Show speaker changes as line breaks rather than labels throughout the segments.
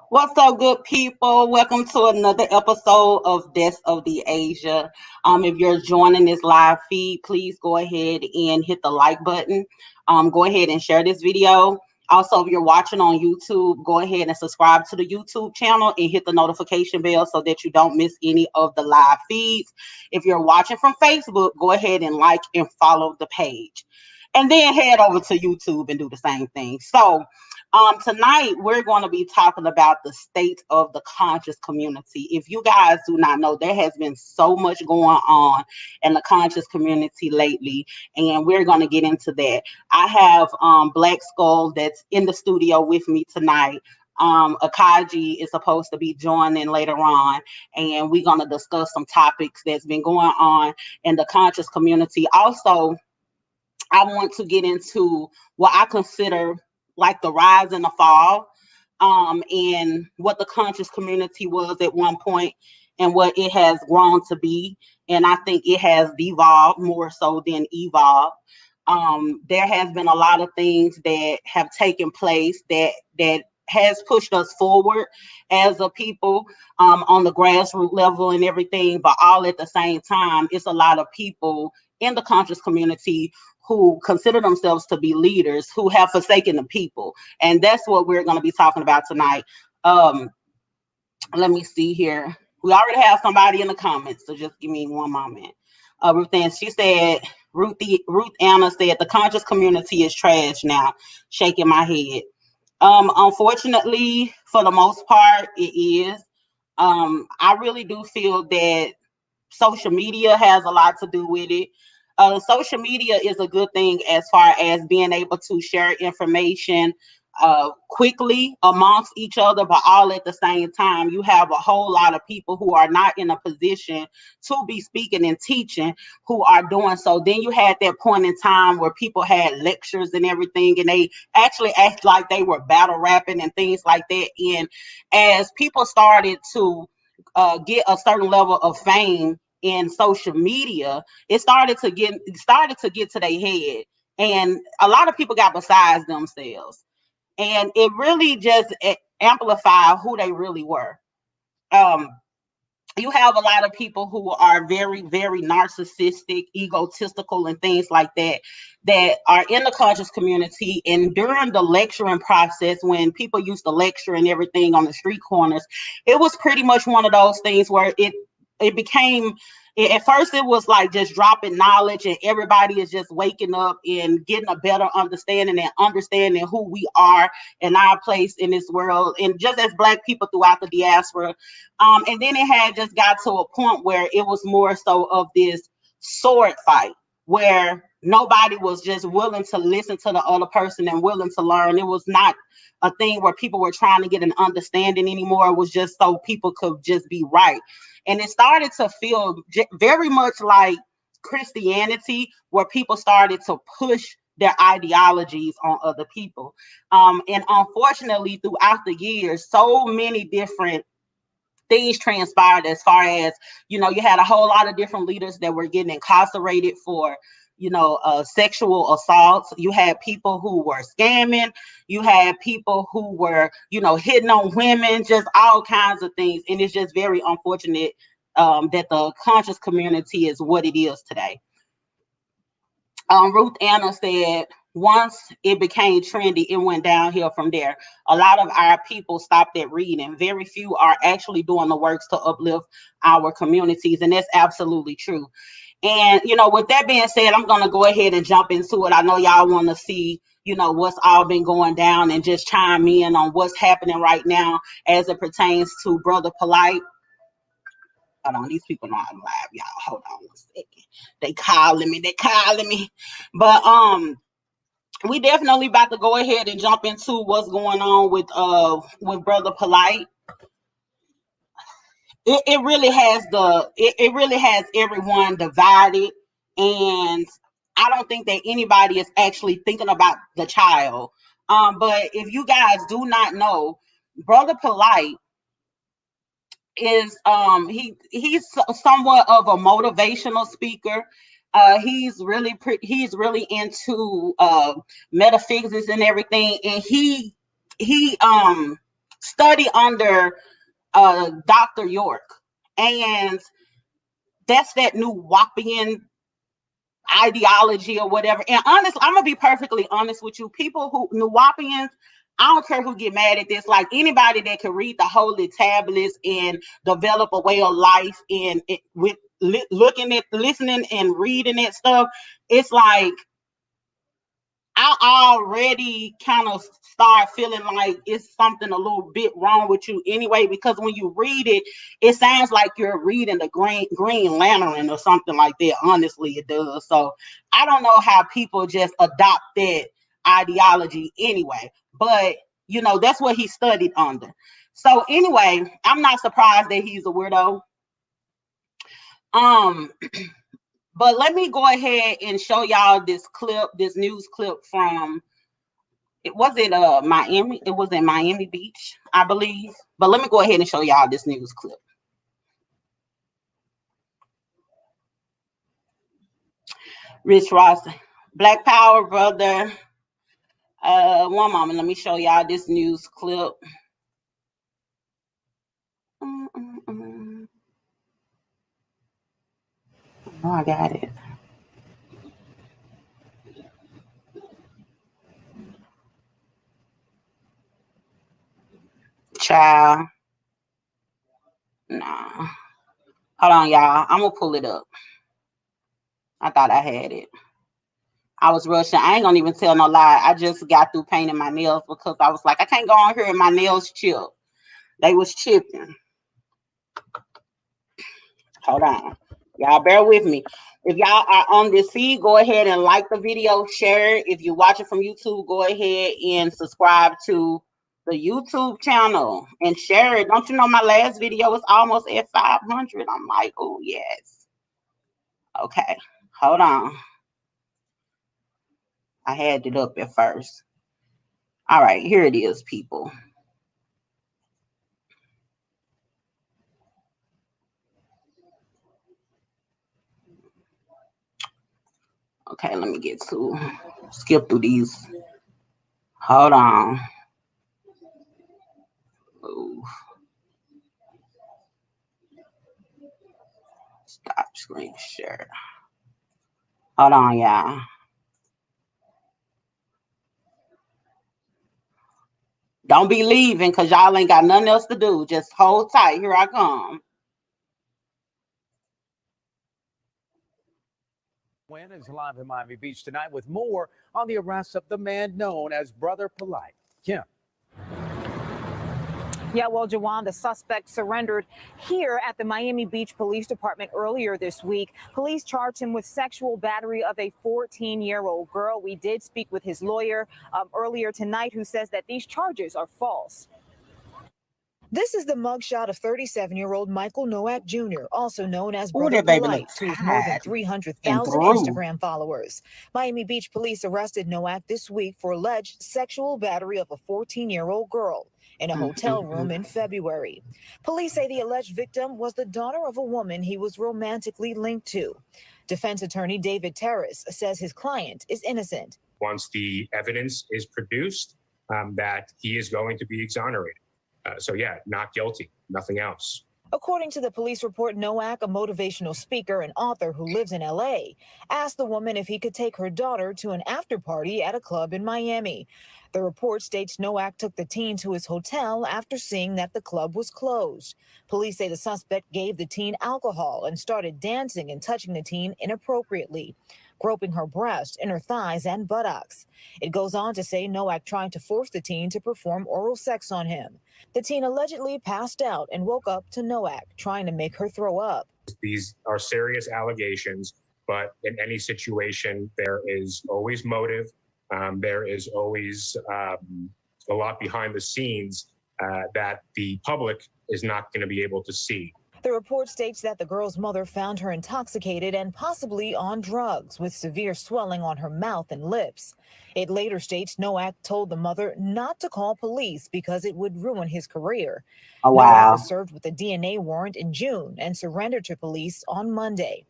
What's up, good people? Welcome to another episode of Death of the Asia. If you're joining this live feed, please go ahead and hit the like button. Go ahead and share this video. Also, if you're watching on YouTube, go ahead and subscribe to the YouTube channel and hit the notification bell so that you don't miss any of the live feeds. If you're watching from Facebook, go ahead and like and follow the page. And then head over to YouTube and do the same thing. Tonight we're going to be talking about the state of the conscious community. If you guys do not know, there has been so much going on in the conscious community lately, and we're going to get into that. I have Black Skull that's in the studio with me tonight. Akaji is supposed to be joining later on, and we're going to discuss some topics that's been going on in the conscious community. Also, I want to get into what I consider like the rise and the fall, and what the conscious community was at one point and what it has grown to be. And I think it has devolved more so than evolved. There has been a lot of things that have taken place that has pushed us forward as a people, on the grassroots level and everything, but all at the same time, it's a lot of people in the conscious community who consider themselves to be leaders who have forsaken the people. And that's what we're going to be talking about tonight. Um, Let me see here. We already have somebody in the comments, so just give me one moment. Ruth Ann, she said, Ruth Anna said, the conscious community is trash now, shaking my head. Unfortunately, for the most part, it is. I really do feel that social media has a lot to do with it. Social media is a good thing as far as being able to share information quickly amongst each other, but all at the same time, you have a whole lot of people who are not in a position to be speaking and teaching who are doing so. Then you had that point in time where people had lectures and everything, and they actually act like they were battle rapping and things like that. And as people started to get a certain level of fame in social media, it started to get to their head, and a lot of people got besides themselves, and it really just amplified who they really were. Um, you have a lot of people who are very, very narcissistic, egotistical, and things like that, that are in the conscious community. And during the lecturing process, when people used to lecture and everything on the street corners, it was pretty much one of those things where it became, at first it was like just dropping knowledge, and everybody is just waking up and getting a better understanding and understanding who we are and our place in this world, and just as Black people throughout the diaspora. And then it had just got to a point where it was more so of this sword fight, where nobody was just willing to listen to the other person and willing to learn. It was not a thing where people were trying to get an understanding anymore. It was just so people could just be right. And it started to feel very much like Christianity, where people started to push their ideologies on other people. And unfortunately, throughout the years, so many different things transpired, as far as, you had a whole lot of different leaders that were getting incarcerated for, sexual assaults. You had people who were scamming. You had people who were, hitting on women, just all kinds of things. And it's just very unfortunate, that the conscious community is what it is today. Ruth Anna said, once it became trendy, it went downhill from there. A lot of our people stopped at reading. Very few are actually doing the works to uplift our communities. And that's absolutely true. And, with that being said, I'm going to go ahead and jump into it. I know y'all want to see, what's all been going down, and just chime in on what's happening right now as it pertains to Brother Polite. Hold on, these people know I'm live, y'all. Hold on one second. They calling me. But we definitely about to go ahead and jump into what's going on with Brother Polite. It really has it really has everyone divided, and I don't think that anybody is actually thinking about the child. But if you guys do not know, Brother Polite is he's somewhat of a motivational speaker. He's really into metaphysics and everything, and he study under Dr. York, and that's that new Wapian ideology or whatever. And honestly, I'm gonna be perfectly honest with you. People who Nuwapians, I don't care who get mad at this. Like anybody that can read the holy tablets and develop a way of life and with looking at, listening, and reading that stuff, it's like I already kind of start feeling like it's something a little bit wrong with you anyway, because when you read it, it sounds like you're reading the Green Lantern or something like that. Honestly, it does. So I don't know how people just adopt that ideology anyway, but that's what he studied under. So anyway, I'm not surprised that he's a weirdo. Um, but let me go ahead and show y'all this news clip from Miami. It was in Miami Beach, I believe. But let me go ahead and show y'all this news clip. Rich Ross, Black Power, brother. One moment, let me show y'all this news clip. Oh, I got it. Child. Nah. Hold on, y'all. I'm gonna pull it up. I thought I had it. I was rushing. I ain't gonna even tell no lie. I just got through painting my nails because I was like, I can't go on here and my nails chip. They was chipping. Hold on. Y'all bear with me. If y'all are on this feed, go ahead and like the video, share it. If you're watching from YouTube, go ahead and subscribe to the YouTube channel and share it. Don't you know my last video was almost at 500? I'm like, oh, yes. Okay. Hold on. I had it up at first. All right. Here it is, people. Okay, let me skip through these. Hold on. Ooh. Stop screen share. Hold on, y'all. Don't be leaving because y'all ain't got nothing else to do. Just hold tight. Here I come.
Wynn is live in Miami Beach tonight with more on the arrest of the man known as Brother Polite. Kim.
Yeah, well, Jawan, the suspect surrendered here at the Miami Beach Police Department earlier this week. Police charged him with sexual battery of a 14-year-old girl. We did speak with his lawyer earlier tonight, who says that these charges are false.
This is the mugshot of 37-year-old Michael Nowak Jr., also known as Brother Polite, to his more than 300,000 Instagram followers. Miami Beach police arrested Nowak this week for alleged sexual battery of a 14-year-old girl in a hotel room in February. Police say the alleged victim was the daughter of a woman he was romantically linked to. Defense attorney David Terrace says his client is innocent.
Once the evidence is produced, that he is going to be exonerated. So yeah, not guilty, nothing else.
According to the police report, Nowak, a motivational speaker and author who lives in L.A., asked the woman if he could take her daughter to an after party at a club in Miami. The report states Nowak took the teen to his hotel after seeing that the club was closed. Police say the suspect gave the teen alcohol and started dancing and touching the teen inappropriately, groping her breast, inner thighs, and buttocks. It goes on to say Nowak tried to force the teen to perform oral sex on him. The teen allegedly passed out and woke up to Nowak trying to make her throw up.
These are serious allegations, but in any situation, there is always motive. There is always a lot behind the scenes that the public is not going to be able to see.
The report states that the girl's mother found her intoxicated and possibly on drugs, with severe swelling on her mouth and lips. It later states Nowak told the mother not to call police because it would ruin his career.
Oh, wow.
Nowak was served with a DNA warrant in June and surrendered to police on Monday.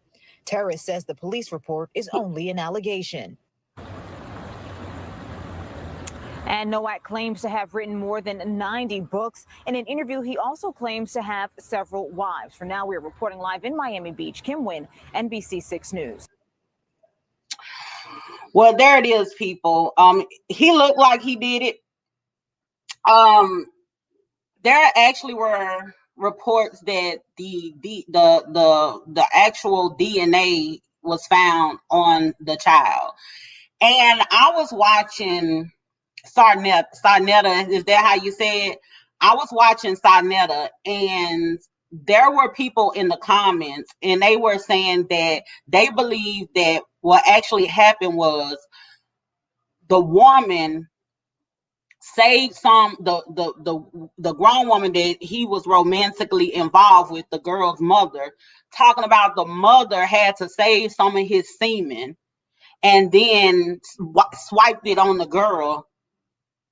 Terrace says the police report is only an allegation.
And Nowak claims to have written more than 90 books. In an interview, he also claims to have several wives. For now, we're reporting live in Miami Beach. Kim Wynn, NBC6 News.
Well, there it is, people. He looked like he did it. There actually were reports that the actual DNA was found on the child, and I was watching Sarnetta. Is that how you say it? I was watching Sarnetta, and there were people in the comments, and they were saying that they believe that what actually happened was the woman saved the grown woman that he was romantically involved with, the girl's mother, talking about the mother had to save some of his semen and then swiped it on the girl,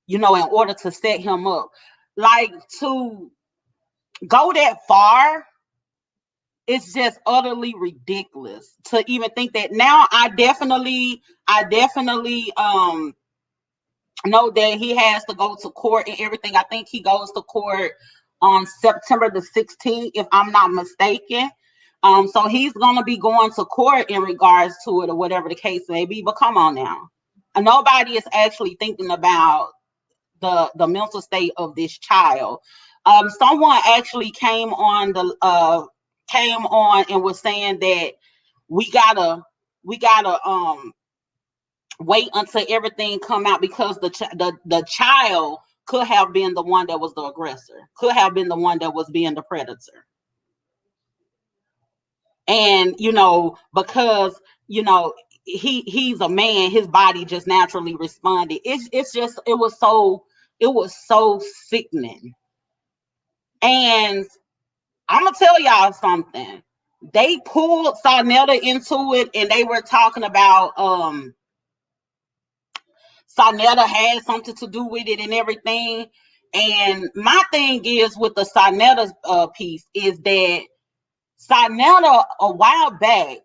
in order to set him up. Like, to go that far, it's just utterly ridiculous to even think that. Now I definitely know that he has to go to court and everything. I think he goes to court on September the 16th, if I'm not mistaken. So he's gonna be going to court in regards to it, or whatever the case may be. But come on now, nobody is actually thinking about the mental state of this child. Someone actually came on and was saying that we gotta wait until everything come out, because the child could have been the one that was the aggressor, could have been the one that was being the predator. And because he's a man, his body just naturally responded. It was so sickening. And I'm gonna tell y'all something. They pulled Sarnetta into it, and they were talking about Sarnetta had something to do with it and everything. And my thing is with the Sarnetta piece is that Sarnetta, a while back,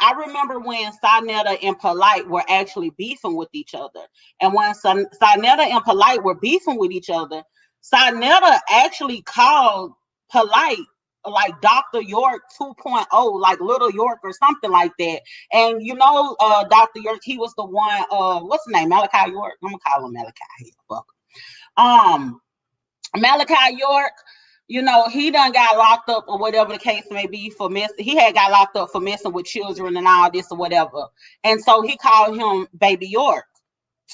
I remember when Sarnetta and Polite were actually beefing with each other. And when Sarnetta and Polite were beefing with each other, Sarnetta actually called Polite like Dr. York 2.0, like Little York or something like that. And Dr. York, he was the one, what's his name? Malachi York. I'm gonna call him Malachi. Um, Malachi York, he done got locked up, or whatever the case may be, for he had got locked up for messing with children and all this or whatever. And so he called him Baby York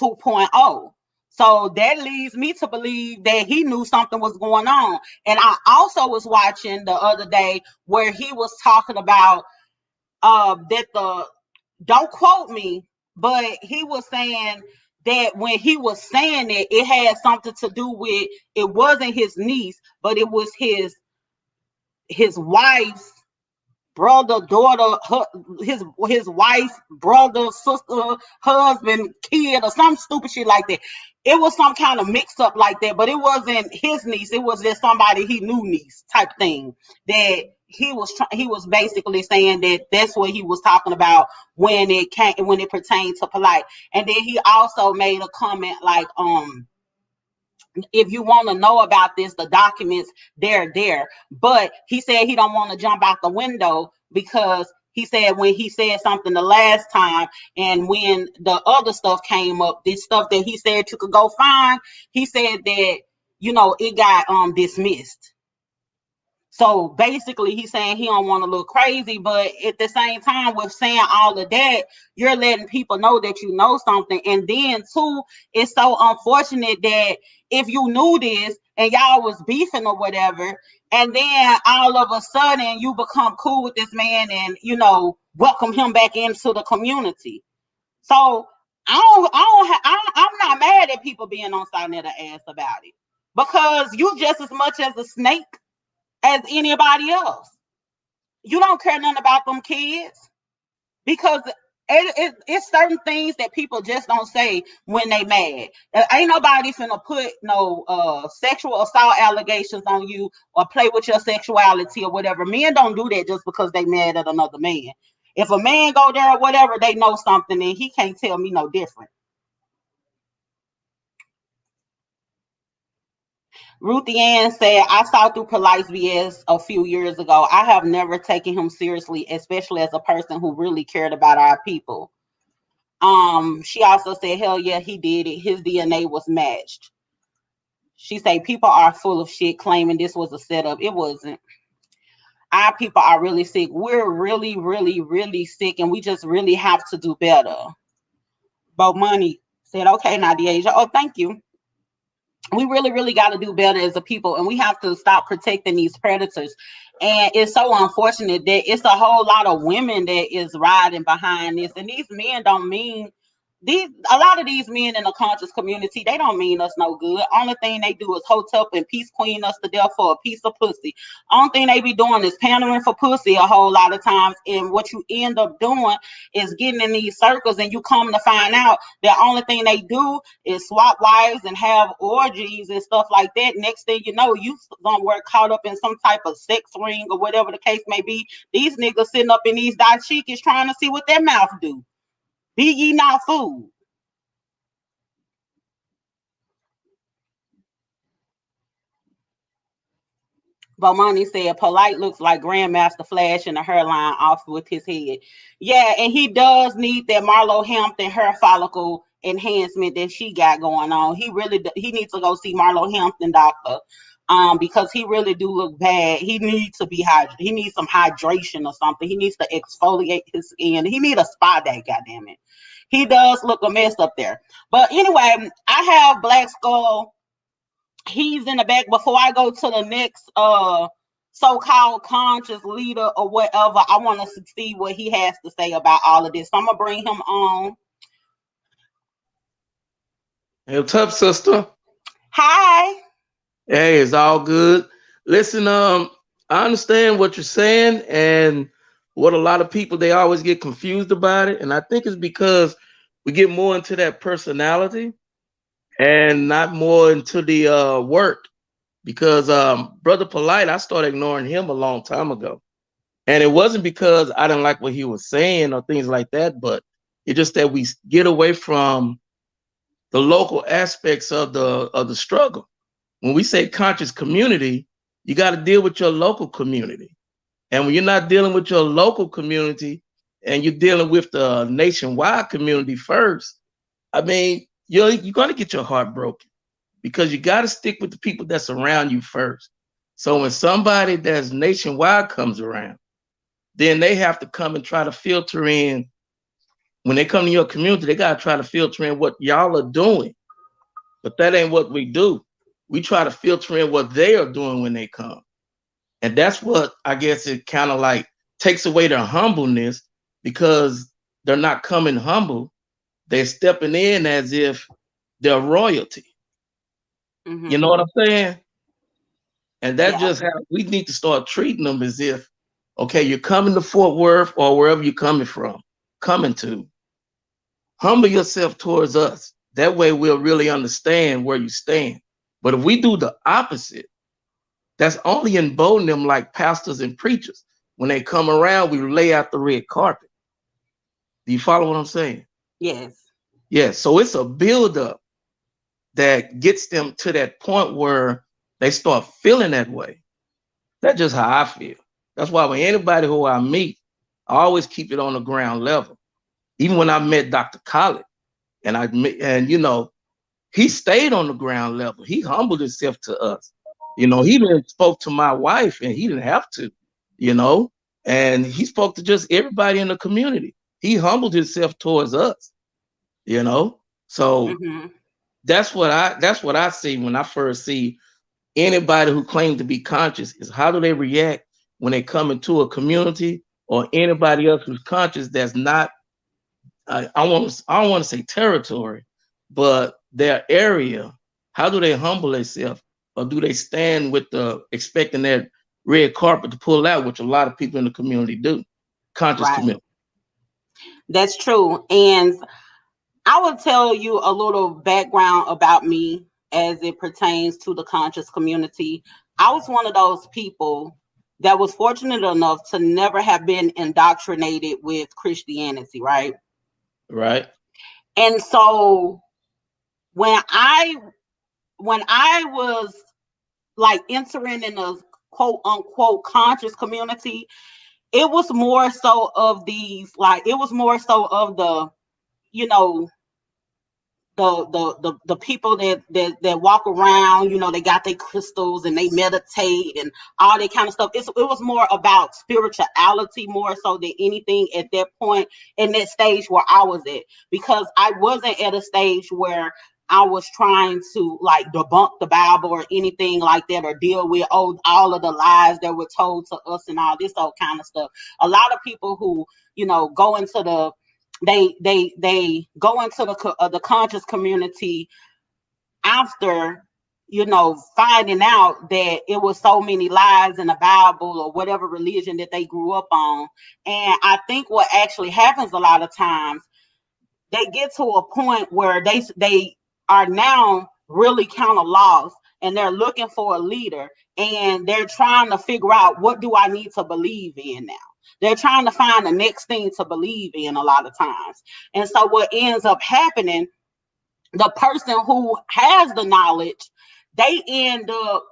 2.0. So that leads me to believe that he knew something was going on. And I also was watching the other day where he was talking about that don't quote me, but he was saying that when he was saying it had something to do with, it wasn't his niece, but it was his wife's brother, daughter, his wife, brother, sister, husband, kid, or some stupid shit like that. It was some kind of mix up like that, but it wasn't his niece. It was just somebody he knew niece type thing. That he was basically saying that that's what he was talking about when it pertained to Polite. And then he also made a comment like, if you want to know about this, the documents, they're there. But he said he don't want to jump out the window, because he said when he said something the last time, and when the other stuff came up, this stuff that he said you could go find, he said that it got dismissed. So basically, he's saying he don't want to look crazy, but at the same time, with saying all of that, you're letting people know that you know something. And then too, it's so unfortunate that if you knew this and y'all was beefing or whatever, and then all of a sudden you become cool with this man and welcome him back into the community. So I'm not mad at people being on Sarnetta ass about it, because you just as much as a snake as anybody else. You don't care nothing about them kids, because it's certain things that people just don't say when they mad. Ain't nobody finna put no sexual assault allegations on you or play with your sexuality or whatever. Men don't do that just because they mad at another man. If a man go there or whatever, they know something, and he can't tell me no different. Ruthie Ann said, I saw through Polite's BS a few years ago. I have never taken him seriously, especially as a person who really cared about our people. She also said, hell yeah, he did it. His DNA was matched. She said, people are full of shit claiming this was a setup. It wasn't. Our people are really sick. We're really, really, really sick, and we just really have to do better. Bo Money said, okay, Nadia. Oh, thank you. We really, really got to do better as a people, and we have to stop protecting these predators. And it's so unfortunate that it's a whole lot of women that is riding behind this, and these men don't mean a lot of these men in the conscious community, they don't mean us no good. Only thing they do is hotel up and peace queen us to death for a piece of pussy. Only thing they be doing is pandering for pussy a whole lot of times. And what you end up doing is getting in these circles, and you come to find out the only thing they do is swap wives and have orgies and stuff like that. Next thing you know, you gonna work caught up in some type of sex ring or whatever the case may be. These niggas sitting up in these dashikis trying to see what their mouth do. Be ye not fooled. Bomani said, Polite looks like Grandmaster Flash in the hairline off with his head. Yeah, and he does need that Marlo Hampton hair follicle enhancement that she got going on. He needs to go see Marlo Hampton doctor. Because he really do look bad. He needs to be hydrated. He needs some hydration or something. He needs to exfoliate his skin. He need a spa day, goddammit. He does look a mess up there. But anyway, I have Black Skull. He's in the back. Before I go to the next so-called conscious leader or whatever, I want to see what he has to say about all of this. So I'm gonna bring him on.
Hey, what's up, sister?
Hi.
Hey, it's all good. Listen, I understand what you're saying and what a lot of people they always get confused about it, and I think it's because we get more into that personality and not more into the work. Because Brother Polite, I started ignoring him a long time ago, and it wasn't because I didn't like what he was saying or things like that, but it's just that we get away from the local aspects of the struggle. When we say conscious community, you got to deal with your local community. And when you're not dealing with your local community and you're dealing with the nationwide community first, I mean, you're going to get your heart broken because you got to stick with the people that surround you first. So when somebody that's nationwide comes around, then they have to come and try to filter in. When they come to your community, they got to try to filter in what y'all are doing. But that ain't what we do. We try to filter in what they are doing when they come. And that's what I guess it kind of like takes away their humbleness because they're not coming humble. They're stepping in as if they're royalty.
Mm-hmm.
You know what I'm saying? And that's
Yeah.
just how we need to start treating them as if, okay, you're coming to Fort Worth or wherever you're coming from, coming to. Humble yourself towards us. That way we'll really understand where you stand. But if we do the opposite, that's only embolden them like pastors and preachers. When they come around, we lay out the red carpet. Do you follow what I'm saying?
Yes.
Yeah. So it's a buildup that gets them to that point where they start feeling that way. That's just how I feel. That's why when anybody who I meet, I always keep it on the ground level. Even when I met Dr. Khaled, and you know, he stayed on the ground level. He humbled himself to us. You know, he even spoke to my wife and he didn't have to, you know, and he spoke to just everybody in the community. He humbled himself towards us, you know. So
Mm-hmm.
that's what I see when I first see anybody who claims to be conscious is how do they react when they come into a community or anybody else who's conscious that's not I don't want to say territory, but their area. How do they humble themselves, or do they stand with the expecting that red carpet to pull out, which a lot of people in the community do, conscious
Right.
community.
That's true. And I will tell you a little background about me as it pertains to the conscious community. I was one of those people that was fortunate enough to never have been indoctrinated with Christianity, right?
Right.
And so when I was like entering in a quote unquote conscious community, it was more so of these, like, it was more so of the, you know, the people that walk around, you know, they got their crystals and they meditate and all that kind of stuff. It was more about spirituality more so than anything at that point in that stage where I was at, because I wasn't at a stage where I was trying to like debunk the Bible or anything like that, or deal with all of the lies that were told to us and all this old kind of stuff. A lot of people who, you know, go into they go into the conscious community after, you know, finding out that it was so many lies in the Bible or whatever religion that they grew up on. And I think what actually happens a lot of times, they get to a point where they are now really kind of lost, and they're looking for a leader, and they're trying to figure out, what do I need to believe in now? They're trying to find the next thing to believe in a lot of times. And so what ends up happening, the person who has the knowledge, they end up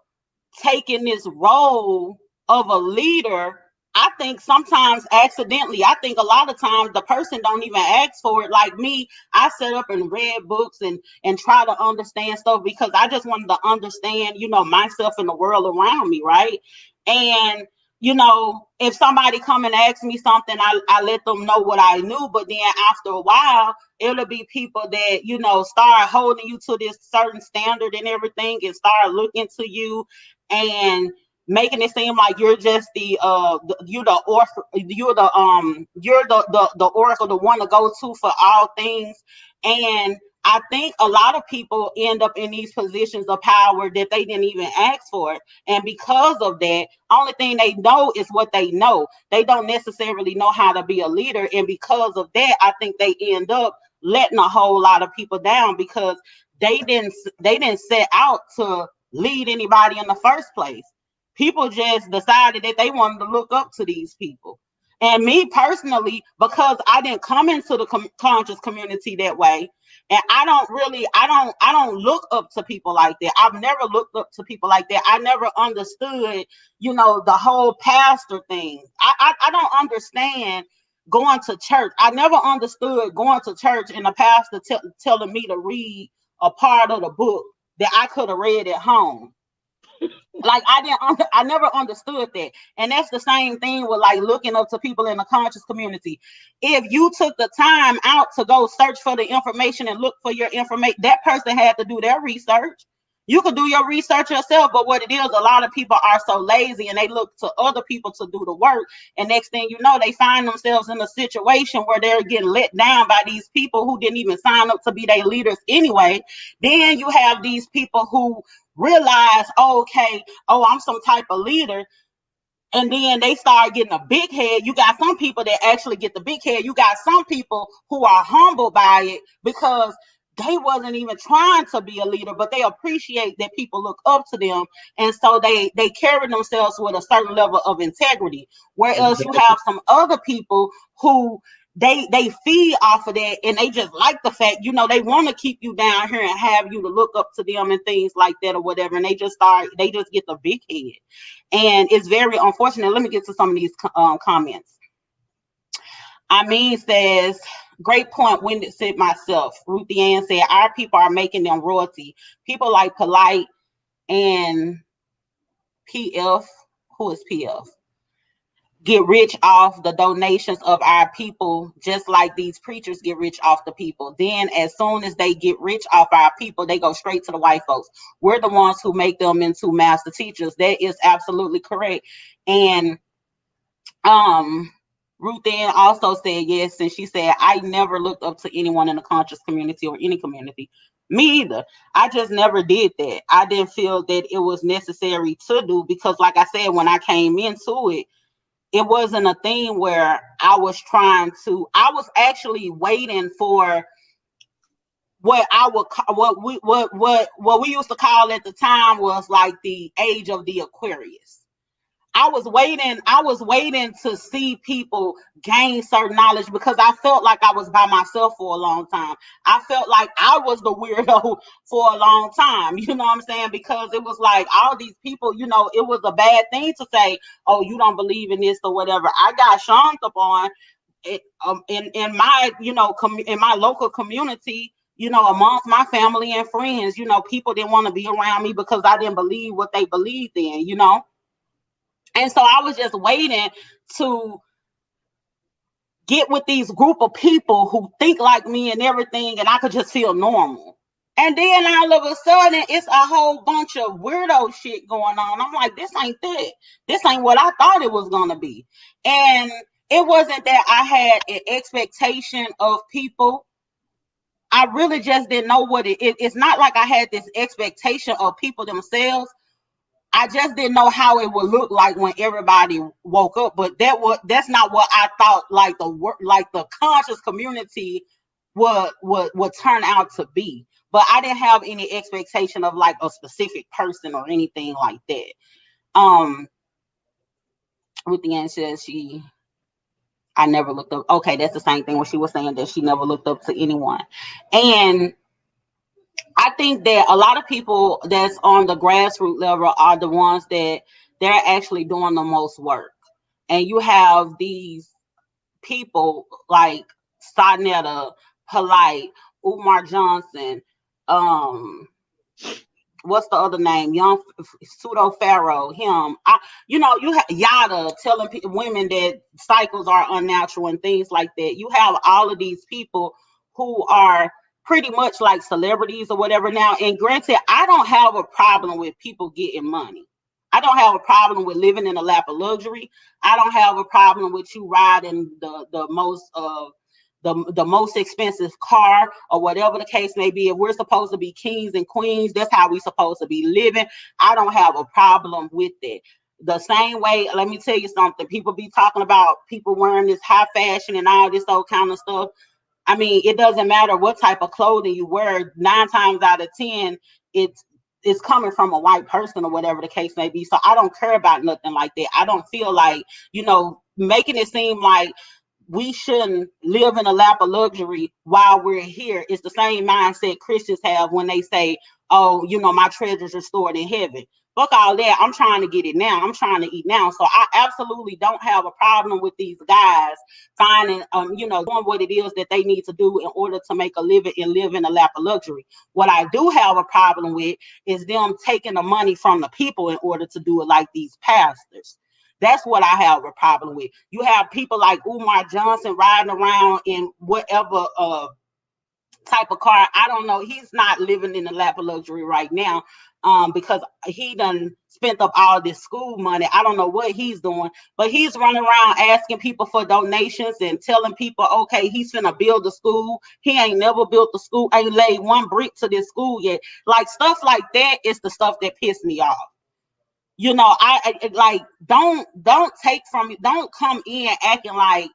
taking this role of a leader. I think sometimes accidentally. I think a lot of times the person don't even ask for it. Like me, I set up and read books and try to understand stuff because I just wanted to understand, you know, myself and the world around me, right? And you know, if somebody come and ask me something, I let them know what I knew. But then after a while, it'll be people that, you know, start holding you to this certain standard and everything, and start looking to you and making it seem like you're just you're the oracle, you're the oracle, the one to go to for all things. And I think a lot of people end up in these positions of power that they didn't even ask for it. And because of that, only thing they know is what they know. They don't necessarily know how to be a leader. And because of that, I think they end up letting a whole lot of people down, because they didn't set out to lead anybody in the first place. People just decided that they wanted to look up to these people. And me personally, because I didn't come into the conscious community that way, and I don't look up to people like that. I've never looked up to people like that. I never understood, you know, the whole pastor thing. I don't understand going to church. I never understood going to church and the pastor telling me to read a part of the book that I could have read at home. Like I never understood that. And that's the same thing with like looking up to people in the conscious community. If you took the time out to go search for the information and look for your information, that person had to do their research. You could do your research yourself, but what it is, a lot of people are so lazy and they look to other people to do the work. And next thing you know, they find themselves in a situation where they're getting let down by these people who didn't even sign up to be their leaders anyway. Then you have these people who realize, oh, okay, oh, I'm some type of leader. And then they start getting a big head. You got some people that actually get the big head. You got some people who are humbled by it because they wasn't even trying to be a leader, but they appreciate that people look up to them. And so they carry themselves with a certain level of integrity. Whereas you have some other people who they feed off of that, and they just like the fact, you know, they want to keep you down here and have you to look up to them and things like that or whatever. And they just get the big head. And it's very unfortunate. Let me get to some of these comments. Amin says, great point. When it said myself. Ruthie Ann said, our people are making them royalty. People like Polite and PF. Who is PF? Get rich off the donations of our people, just like these preachers get rich off the people. Then as soon as they get rich off our people, they go straight to the white folks. We're the ones who make them into master teachers. That is absolutely correct. And Ruth Ann also said yes, and she said, I never looked up to anyone in the conscious community or any community. Me either. I just never did that. I didn't feel that it was necessary to do, because like I said, when I came into it, it wasn't a thing where I was actually waiting for what I would what we used to call at the time was like the age of the Aquarius. I was waiting to see people gain certain knowledge because I felt like I was by myself for a long time. I felt like I was the weirdo for a long time. You know what I'm saying? Because it was like all these people, it was a bad thing to say, oh, you don't believe in this or whatever. I got shunned upon it, in my, in my local community, amongst my family and friends. People didn't want to be around me because I didn't believe what they believed in. And so I was just waiting to get with these group of people who think like me and everything, and I could just feel normal. And then all of a sudden, it's a whole bunch of weirdo shit going on. I'm like, this ain't that. This ain't what I thought it was going to be. And it wasn't that I had an expectation of people. I really just didn't know what it's not like I had this expectation of people themselves. I just didn't know how it would look like when everybody woke up, but that's not what I thought. Like the conscious community would turn out to be. But I didn't have any expectation of like a specific person or anything like that. With the answer, I never looked up. Okay, that's the same thing when she was saying that she never looked up to anyone, and I think that a lot of people that's on the grassroots level are the ones that they're actually doing the most work. And you have these people like Sonetta, Polite, Umar Johnson, what's the other name? Young Pseudo Pharaoh, him. You have Yada telling women that cycles are unnatural and things like that. You have all of these people who are pretty much like celebrities or whatever now. And granted, I don't have a problem with people getting money. I don't have a problem with living in a lap of luxury. I don't have a problem with you riding the most expensive car or whatever the case may be. If we're supposed to be kings and queens, that's how we're supposed to be living. I don't have a problem with it. The same way, let me tell you something. People be talking about people wearing this high fashion and all this old kind of stuff. I mean, it doesn't matter what type of clothing you wear. 9 times out of 10, it's coming from a white person or whatever the case may be. So I don't care about nothing like that. I don't feel like, making it seem like we shouldn't live in a lap of luxury while we're here. It's the same mindset Christians have when they say, oh, my treasures are stored in heaven. Fuck all that. I'm trying to get it now. I'm trying to eat now. So I absolutely don't have a problem with these guys finding, doing what it is that they need to do in order to make a living and live in a lap of luxury. What I do have a problem with is them taking the money from the people in order to do it, like these pastors. That's what I have a problem with. You have people like Umar Johnson riding around in whatever type of car. I don't know. He's not living in the lap of luxury right now, because he done spent up all this school money. I don't know what he's doing, but he's running around asking people for donations and telling people, okay, he's finna build a school. He ain't never built a school, ain't laid one brick to this school yet. Like stuff like that is the stuff that pissed me off. I like don't take from me. Don't come in acting like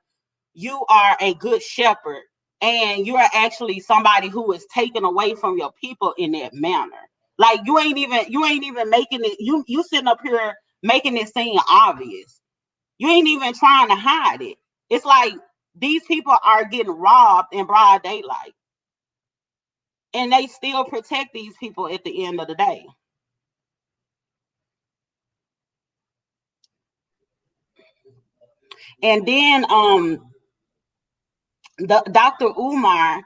you are a good shepherd and you are actually somebody who is taken away from your people in that manner. Like you ain't even making it. You sitting up here making it seem obvious. You ain't even trying to hide it. It's like these people are getting robbed in broad daylight, and they still protect these people at the end of the day. And then the Dr. Umar,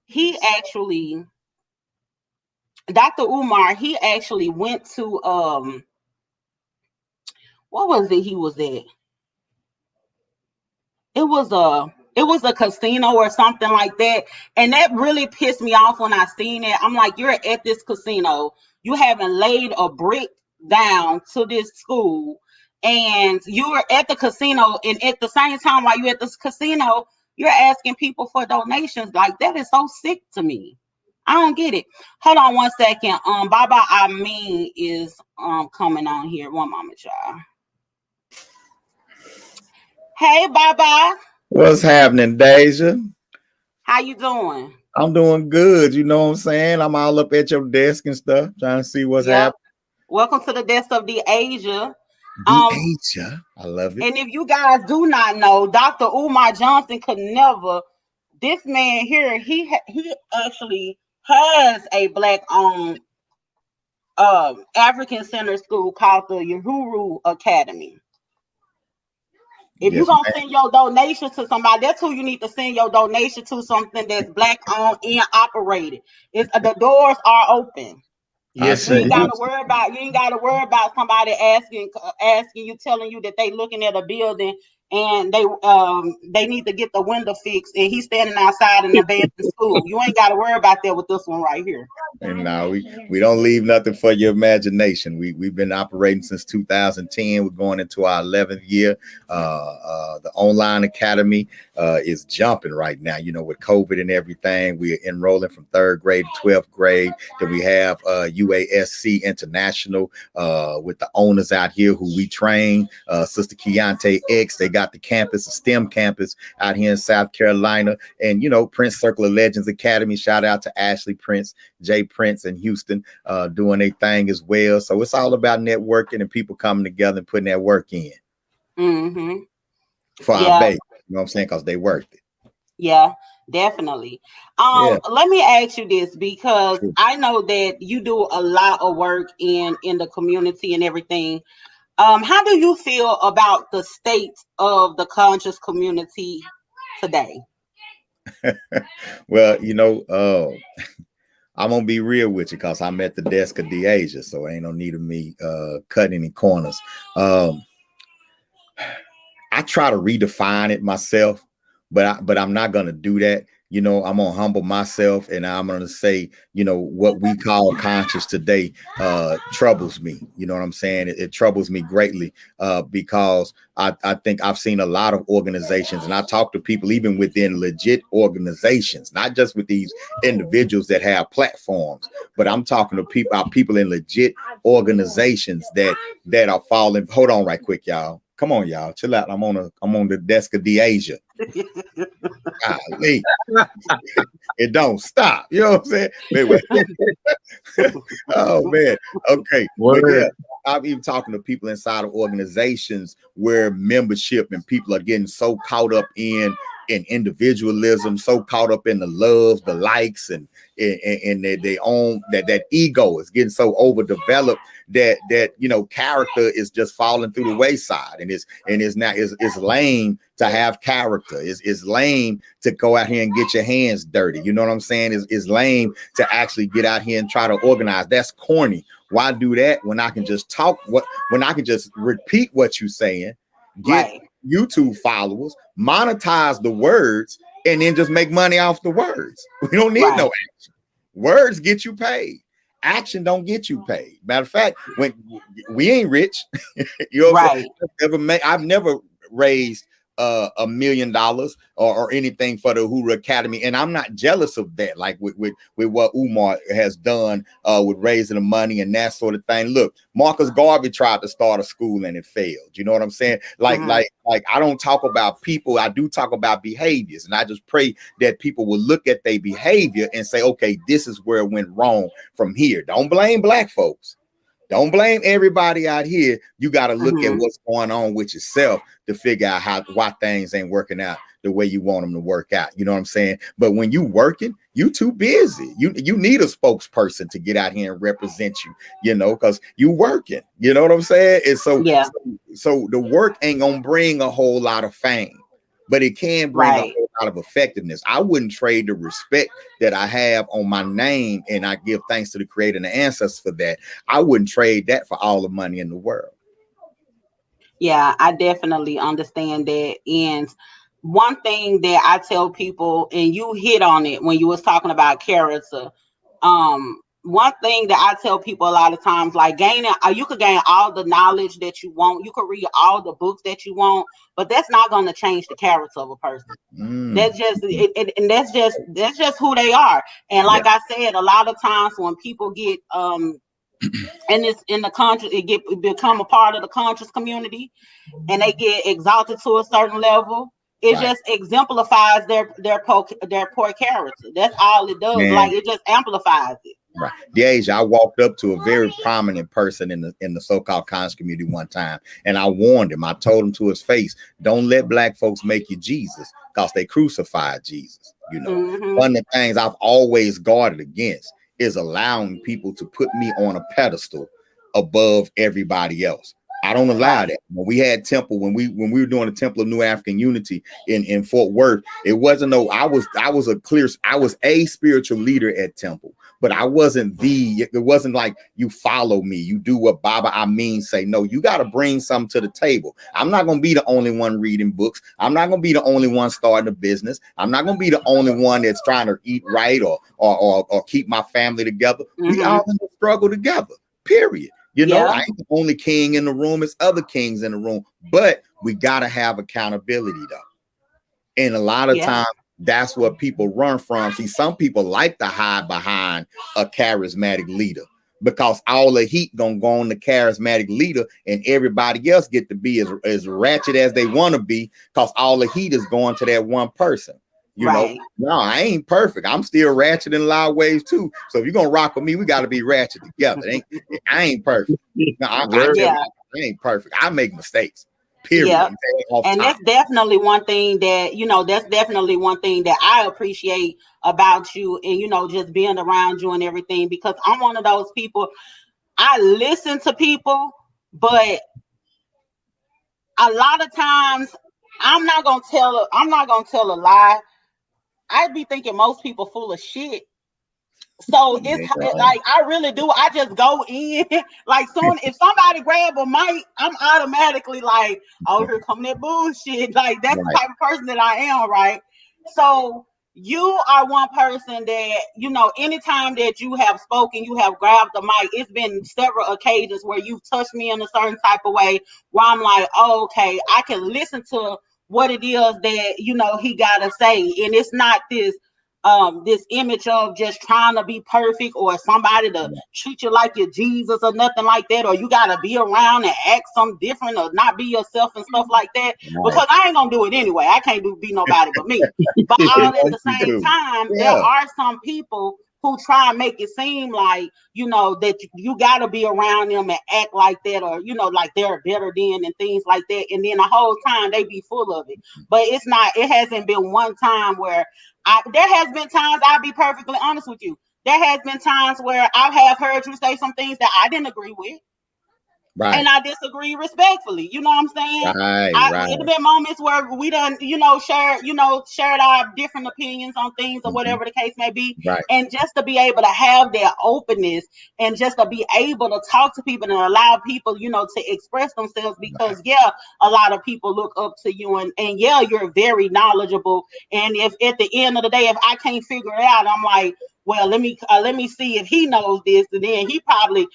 he actually Dr. Umar, he actually went to what was it he was at? It was a casino or something like that. And that really pissed me off when I seen it. I'm like, you're at this casino, you haven't laid a brick down to this school, and you're at the casino, and at the same time while you're at this casino, you're asking people for donations. Like that is so sick to me. I don't get it. Hold on one second. Baba Amin is coming on here. One moment, y'all. Hey Baba.
What's happening, Deja?
How you doing?
I'm doing good. You know what I'm saying? I'm all up at your desk and stuff, trying to see what's
Yep.
happening.
Welcome to the Desk of the Asia.
Deasia. I love it.
And if you guys do not know, Dr. Umar Johnson could never. This man here, he actually has a black-owned African Center School called the Uhuru Academy. If you're
Yes,
gonna send your donation to somebody, that's who you need to send your donation to. Something that's black-owned and operated. It's the doors are open.
I
Yes,
You ain't
say
indeed.
gotta worry about somebody asking you, telling you that they looking at a building and they need to get the window fixed and he's standing outside in the abandoned school. You ain't gotta worry about that with this one right here.
And now we don't leave nothing for your imagination. We've been operating since 2010. We're going into our 11th year. The online academy is jumping right now. You know, with COVID and everything, we're enrolling from 3rd grade to 12th grade. Then we have UASC International with the owners out here who we train. Sister Keontae X, they got the campus, the STEM campus out here in South Carolina. And, you know, Prince Circle of Legends Academy. Shout out to Ashley Prince, Jay Prince in Houston, doing a thing as well. So it's all about networking and people coming together and putting that work in for our
Yeah,
baby. You know what I'm saying? Because they worth it.
yeah, definitely.
Yeah.
Let me ask you this because
Sure.
I know that you do a lot of work in the community and everything. How do you feel about the state of the conscious community today?
Well, you know, I'm gonna be real with you because I'm at the desk of Deasia, so ain't no need of me cutting any corners. Um, I try to redefine it myself, but I'm not gonna do that. You know, I'm gonna humble myself and I'm gonna say, you know, what we call conscious today troubles me. You know what I'm saying? It troubles me greatly because I think I've seen a lot of organizations and I talk to people even within legit organizations, not just with these individuals that have platforms, but I'm talking to people in legit organizations that are falling. Hold on right quick, y'all. Come on, y'all. Chill out. I'm on the desk of Deasia. Golly. It don't stop. You know what I'm saying? Anyway. Oh man. Okay. But yeah,
Word.
I'm even talking to people inside of organizations where membership and people are getting so caught up in individualism, so caught up in the love, the likes, and they own that ego is getting so overdeveloped that you know character is just falling through the wayside, and it's lame to have character. It's lame to go out here and get your hands dirty. You know what I'm saying? It's lame to actually get out here and try to organize. That's corny. Why do that when I can just when I can just repeat what you're saying, get
Right,
YouTube followers, monetize the words, and then just make money off the words. We don't need no
right,
action. Words get you paid. Action don't get you paid. Matter of fact, when we ain't rich, you know what I'm saying? I've never raised $1 million or anything for the Uhuru Academy, and I'm not jealous of that. Like with what Umar has done with raising the money and that sort of thing. Look, Marcus Garvey tried to start a school and it failed. You know what I'm saying? Like I don't talk about people. I do talk about behaviors, and I just pray that people will look at their behavior and say, okay, this is where it went wrong from here. Don't blame black folks. Don't blame everybody out here. You got to look at what's going on with yourself to figure out why things ain't working out the way you want them to work out. You know what I'm saying? But when you working, you too busy. You need a spokesperson to get out here and represent you, you know, because you working. You know what I'm saying? And
yeah,
so the work ain't gonna bring a whole lot of fame, but it can bring a
right.
whole lot of effectiveness. I wouldn't trade the respect that I have on my name, and I give thanks to the creator and the ancestors for that. I wouldn't trade that for all the money in the world.
Yeah, I definitely understand that. And one thing that I tell people, and you hit on it when you was talking about character. One thing that I tell people a lot of times, like gaining, you could gain all the knowledge that you want, you could read all the books that you want, but that's not going to change the character of a person. That's just and that's just who they are. And
Yeah,
like I said, a lot of times when people get and it's in the conscious, it become a part of the conscious community, and they get exalted to a certain level. It
right,
just exemplifies their poor character. That's all it does. Like
man.
it just amplifies it.
Right. Deja, I walked up to a very prominent person in the so-called conscious community one time, and I warned him. I told him to his face, don't let black folks make you Jesus, because they crucified Jesus. You know, one of the things I've always guarded against is allowing people to put me on a pedestal above everybody else. I don't allow that. When we had temple, when we were doing the Temple of New African Unity in Fort Worth, it wasn't I was a spiritual leader at Temple, but I wasn't it wasn't like you follow me, you do what Baba Amin say. No, you got to bring something to the table. I'm not going to be the only one reading books. I'm not going to be the only one starting a business. I'm not going to be the only one that's trying to eat right or keep my family together. We all in the struggle together, period. You know, I ain't the only king in the room. It's other kings in the room, but we got to have accountability though. And a lot of times that's what people run from. See, some people like to hide behind a charismatic leader because all the heat gonna go on the charismatic leader, and everybody else get to be as ratchet as they want to be because all the heat is going to that one person. You know, no, I ain't perfect. I'm still ratchet in a lot of ways too. So if you're gonna rock with me, we got to be ratchet together. I ain't perfect. No, I ain't perfect. I make mistakes. Period.
Yeah. And that's definitely one thing that, you know, that's definitely one thing that I appreciate about you, and, you know, just being around you and everything, because I'm one of those people. I listen to people, but a lot of times I'm not gonna tell a lie. I'd be thinking most people full of shit. So it's like I really do. I just go in like soon if somebody grab a mic, I'm automatically like, oh, here come that bullshit. Like that's the type of person that I am, right? So you are one person that, you know, anytime that you have spoken, you have grabbed the mic. It's been several occasions where you've touched me in a certain type of way where I'm like, oh, okay, I can listen to what it is that, you know, he gotta say, and it's not this image of just trying to be perfect or somebody to treat you like you're Jesus or nothing like that, or you gotta be around and act some different or not be yourself and stuff like that, because I ain't gonna do it anyway. I can't be nobody but me. But all at the same time, there are some people who try and make it seem like, you know, that you got to be around them and act like that, or, you know, like they're better than and things like that. And then the whole time they be full of it. But it hasn't been one time where there has been times, I'll be perfectly honest with you. There has been times where I have heard you say some things that I didn't agree with. Right. And I disagree respectfully. You know what I'm saying? Right. It's been moments where we done, shared our different opinions on things or whatever the case may be. Right. And just to be able to have that openness and just to be able to talk to people and allow people, you know, to express themselves, because a lot of people look up to you and you're very knowledgeable. And if at the end of the day, if I can't figure it out, I'm like, well, let me see if he knows this, and then he probably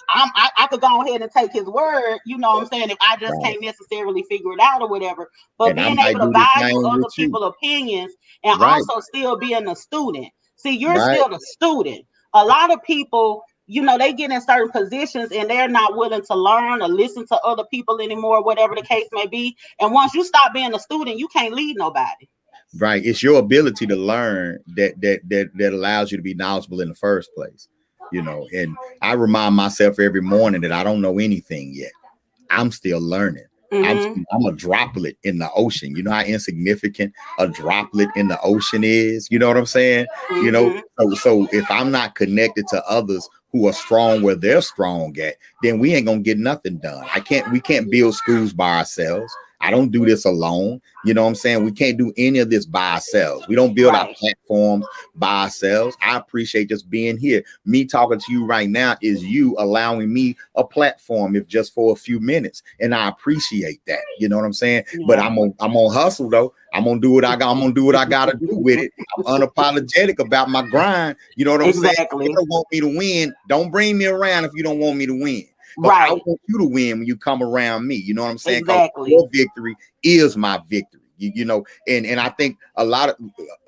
I could go ahead and take his word, you know what I'm saying, if I just can't necessarily figure it out or whatever. But being able to value other people's opinions and also still being a student. See, you're still a student. A lot of people, you know, they get in certain positions and they're not willing to learn or listen to other people anymore, whatever the case may be. And once you stop being a student, you can't lead nobody.
Right. It's your ability to learn that allows you to be knowledgeable in the first place, you know. And I remind myself every morning that I don't know anything yet. I'm still learning. I'm a droplet in the ocean. You know how insignificant a droplet in the ocean is? You know what I'm saying? You know, so if I'm not connected to others who are strong where they're strong at, then we ain't gonna get nothing done. We can't build schools by ourselves. I don't do this alone. You know what I'm saying? We can't do any of this by ourselves. We don't build our platforms by ourselves. I appreciate just being here. Me talking to you right now is you allowing me a platform, if just for a few minutes. And I appreciate that. You know what I'm saying? Yeah. But I'm gonna hustle though. I'm gonna do what I gotta do with it. I'm unapologetic about my grind. You know what I'm saying? If you don't want me to win, don't bring me around if you don't want me to win. Right. I want you to win when you come around me. You know what I'm saying? Exactly. Your victory is my victory. You know, and I think a lot of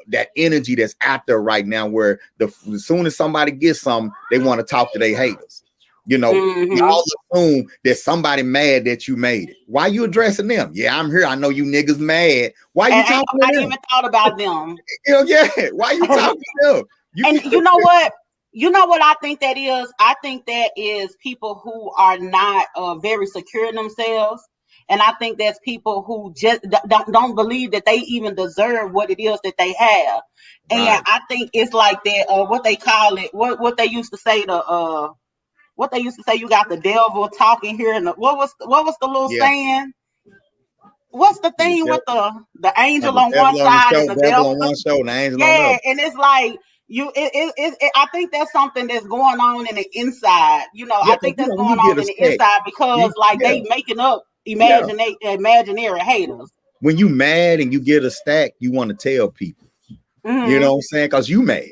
that energy that's out there right now, where as soon as somebody gets something, they want to talk to their haters. You know, y'all assume that somebody mad that you made it. Why you addressing them? Yeah, I'm here. I know you niggas mad. Why you talking to them?
I didn't even thought about them.
Hell yeah. Why you talking to them?
You know what? You know what I think that is? I think that is people who are not very secure in themselves. And I think that's people who just don't believe that they even deserve what it is that they have. And
Right.
I think it's like that, what they call it, what they used to say, what they used to say, you got the devil talking here. And what was the little
Yeah.
saying? What's the
The
thing with
devil,
the angel
the
on one
devil on the
side and
show,
the
devil
devil?
on one show, and the angel on the
Yeah,
other.
and it's like I think that's something that's going on in the inside.
Yeah,
I
because
think that's
when
going
you get
on
a
in the
stack,
inside because like
yeah,
they making up
yeah.
imaginary haters.
When you mad and you get a stack, you want to tell people. You know
Hmm.
what I'm saying? Because you mad,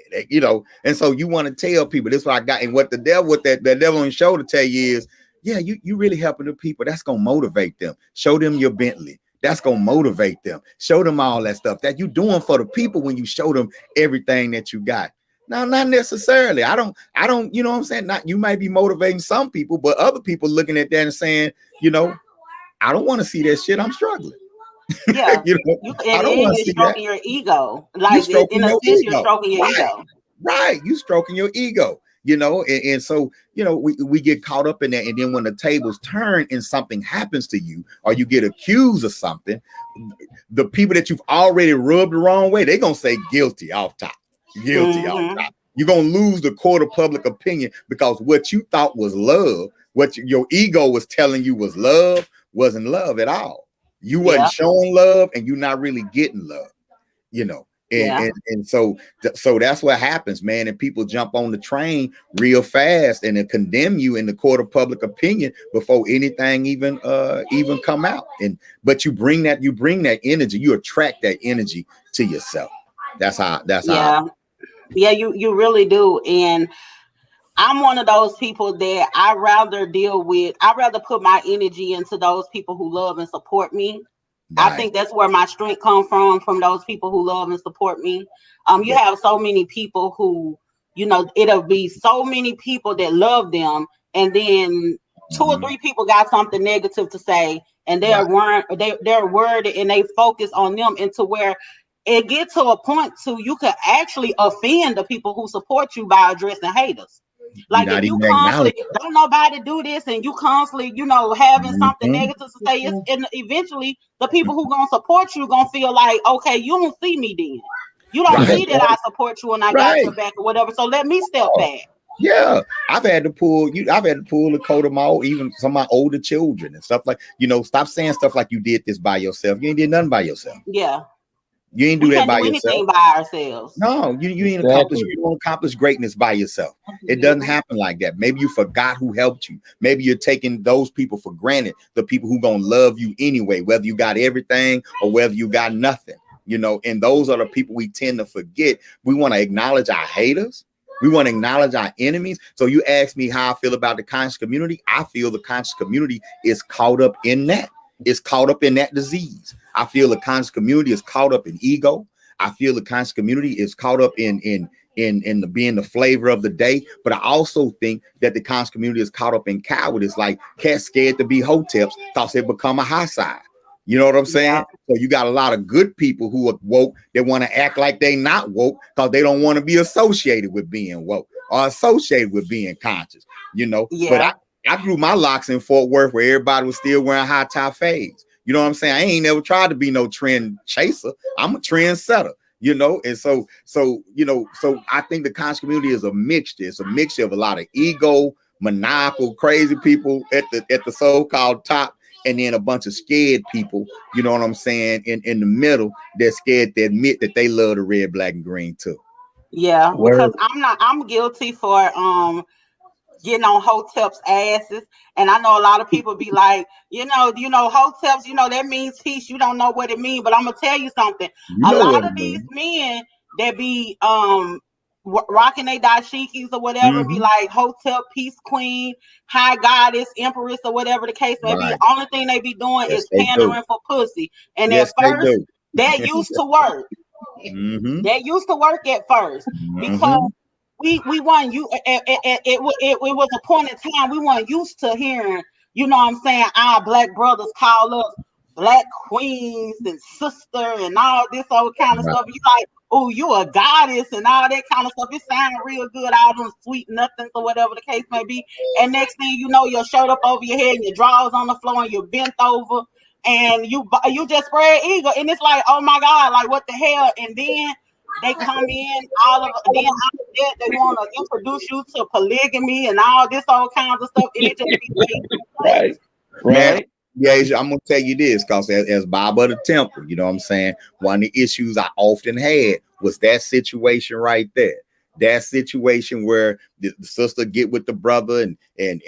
and so you want to tell people this is what I got. And what the devil, what that devil on the show to tell you is, yeah, you really helping the people. That's gonna motivate them. Show them your Bentley. That's gonna motivate them. Show them all that stuff that you doing for the people when you show them everything that you got. Now, not necessarily. I don't, you know what I'm saying? Not you might be motivating some people, but other people looking at that and saying, I don't want to see that shit. I'm struggling.
Yeah,
you know,
you
I
and
don't
then
want to
you're
see that.
stroking your ego.
You
Like in
stroking
a
your
sense, you're
ego.
stroking your
Right.
ego.
Right. You stroking your ego, and so, we get caught up in that. And then when the tables turn and something happens to you or you get accused of something, the people that you've already rubbed the wrong way, they're going to say guilty off top. Guilty off
Hmm.
top. You're going to lose the court of public opinion because what you thought was love, what your ego was telling you was love, wasn't love at all. You wasn't
Yeah,
showing love and you're not really getting love, you know. And,
yeah,
and and so that's what happens, man. And people jump on the train real fast and then condemn you in the court of public opinion before anything even come out. But you bring that energy, you attract that energy to yourself. That's how.
yeah, yeah. You really do. And I'm one of those people that I'd rather put my energy into those people who love and support me. I
Right.
think that's where my strength comes from those people who love and support me. You
Yeah.
have so many people who, it'll be so many people that love them, and then two or
Mhm.
three people got something negative to say, and
Right.
they're worried and they focus on them, into where it gets to a point to you could actually offend the people who support you by addressing haters.
You're
Like if
not
you
even
constantly
acknowledging.
don't nobody do this and you constantly, having something
Mhm.
negative to say, and eventually the people who gonna support you gonna feel like, okay, you don't see me then. You don't
Right.
see that I support you and I got
Right.
your back or whatever. So let me step
Oh,
back.
yeah, I've had to pull the coat of my even some of my older children and stuff like, stop saying stuff like you did this by yourself. You ain't did nothing by yourself.
Yeah.
You ain't do
We
that
can't
by
do
yourself.
anything by ourselves.
No, you ain't accomplished.
Exactly.
You don't accomplish greatness by yourself. It doesn't
Mm-mm.
happen like that. Maybe you forgot who helped you. Maybe you're taking those people for granted. The people who gonna love you anyway, whether you got everything or whether you got nothing. And those are the people we tend to forget. We want to acknowledge our haters. We want to acknowledge our enemies. So you ask me how I feel about the conscious community. I feel the conscious community is caught up in that. It's caught up in that disease. I feel the conscious community is caught up in ego. I feel the conscious community is caught up in the being the flavor of the day. But I also think that the conscious community is caught up in cowardice, like cats scared to be hoteps because they become a high side. You know what I'm
Yeah.
saying? So you got a lot of good people who are woke that want to act like they not woke because they don't want to be associated with being woke or associated with being conscious, But
Yeah.
I grew my locks in Fort Worth where everybody was still wearing high top fades. You know what I'm saying? I ain't never tried to be no trend chaser. I'm a trend setter, and so I think the conscious community is a mixture. It's a mixture of a lot of ego, maniacal, crazy people at the so-called top, and then a bunch of scared people, you know what I'm saying, in the middle, they're scared to admit that they love the red, black, and green too.
Yeah.
Word.
Because I'm guilty for getting on hotep's asses. And I know a lot of people be like, hotep's, that means peace. You don't know what it means. But I'm gonna tell you something.
You
A
know what
lot
it
of these
means.
men that be rocking their dashikis or whatever, be
Mm-hmm.
like hotep, peace queen, high goddess, empress, or whatever the case may be.
Right.
Only thing they be doing
Yes,
is
they do.
pandering for pussy. And at
Yes, they
first,
do.
that used to work.
Mm-hmm.
That used to work at first, because
Mm-hmm.
we weren't you it was a point in time we weren't used to hearing, our black brothers call us black queens and sister and all this old kind of stuff. You like, oh, you a goddess and all that kind of stuff. It sounds real good, all them sweet nothings or whatever the case may be. And next thing you know, your shirt up over your head and your drawers on the floor and you're bent over and you just spread eagle. And it's like, oh my God, like what the hell? And then they come in all of then after that they want to introduce you to polygamy and all this all kinds of stuff. And it just be
Right.
Man,
Right.
yeah, I'm gonna tell you this because as Bob of the Temple, you know what I'm saying? One of the issues I often had was that situation right there. That situation where the sister get with the brother and do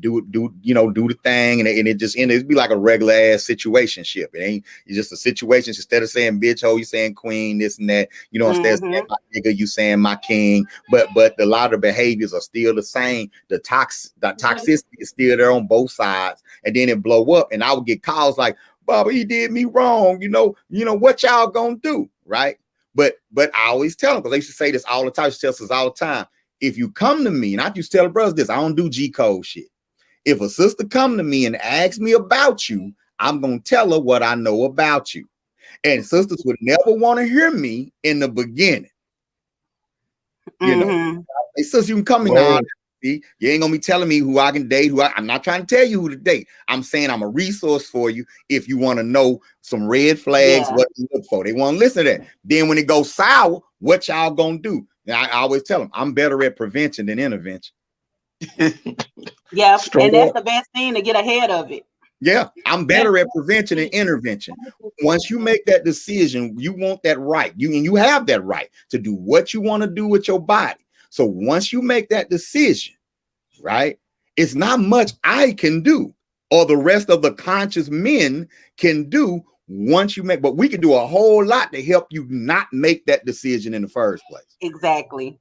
the thing and it just ended. It'd be like a regular ass situationship. It ain't, it's just a situation. Instead of saying bitch ho, you saying queen, this and that, you know, instead of saying my nigga, you saying my king. But a lot of behaviors are still the same. The toxicity is still there on both sides, and then it blow up. And I would get calls like, Baba, he did me wrong, you know what y'all gonna do, right? But I always tell them, because they used to say this all the time. She tells us all the time, if you come to me, and I used to tell the brothers this, I don't do G code shit. If a sister come to me and asks me about you, I'm gonna tell her what I know about you. And sisters would never want to hear me in the beginning. You know, they sisters, you can come in now. You ain't gonna be telling me who I can date. I'm not trying to tell you who to date. I'm saying I'm a resource for you if you want to know some red flags, what to look for. They want to listen to that. Then when it goes sour, what y'all gonna do? And I always tell them I'm better at prevention than intervention.
Yeah, and that's the best thing to get ahead of it.
Yeah, I'm better at prevention and intervention. Once you make that decision, you want that right. You have that right to do what you want to do with your body. So once you make that decision, right, it's not much I can do or the rest of the conscious men can do once you make, but we can do a whole lot to help you not make that decision in the first place.
Exactly.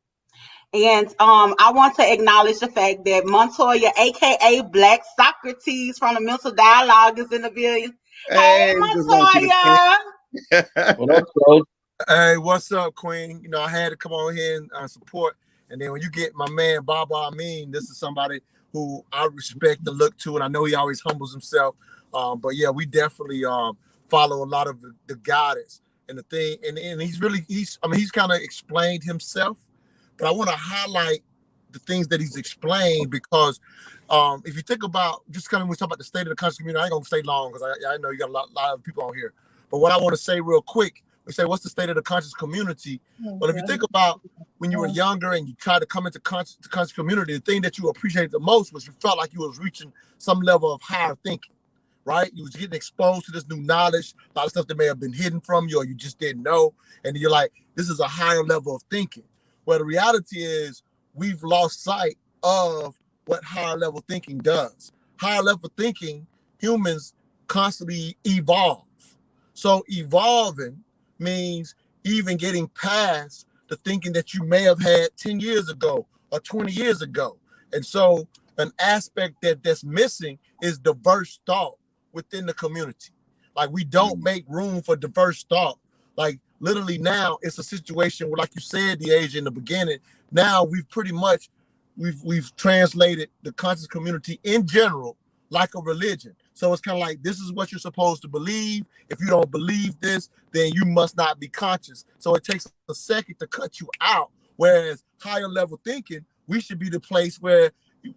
And I want to acknowledge the fact that Montoya, aka Black Socrates from the Mental Dialogue, is in the building. Hey, Montoya.
What up, bro?
Hey, what's up, Queen? You know, I had to come on here and support. And then when you get my man, Baba Amin, this is somebody who I respect and look to, and I know he always humbles himself. But yeah, we definitely follow a lot of the guidance and the thing. And he's kind of explained himself, but I want to highlight the things that he's explained because if you think about, just kind of when we talk about the state of the conscious community, I ain't gonna stay long because I know you got a lot of people on here. But what I want to say real quick, we say, what's the state of the conscious community? Well, if you think about when you were younger and you tried to come into the conscious community, the thing that you appreciated the most was you felt like you was reaching some level of higher thinking, right? You was getting exposed to this new knowledge, a lot of stuff that may have been hidden from you or you just didn't know. And you're like, this is a higher level of thinking. Well, the reality is we've lost sight of what higher level thinking does. Higher level thinking, humans constantly evolve. So evolving means even getting past the thinking that you may have had 10 years ago or 20 years ago. And so an aspect that's missing is diverse thought within the community. Like we don't make room for diverse thought. Like literally now it's a situation where, like you said, the age in the beginning, now we've pretty much, we've translated the conscious community in general like a religion. So it's kind of like, this is what you're supposed to believe. If you don't believe this, then you must not be conscious. So it takes a second to cut you out. Whereas higher level thinking, we should be the place where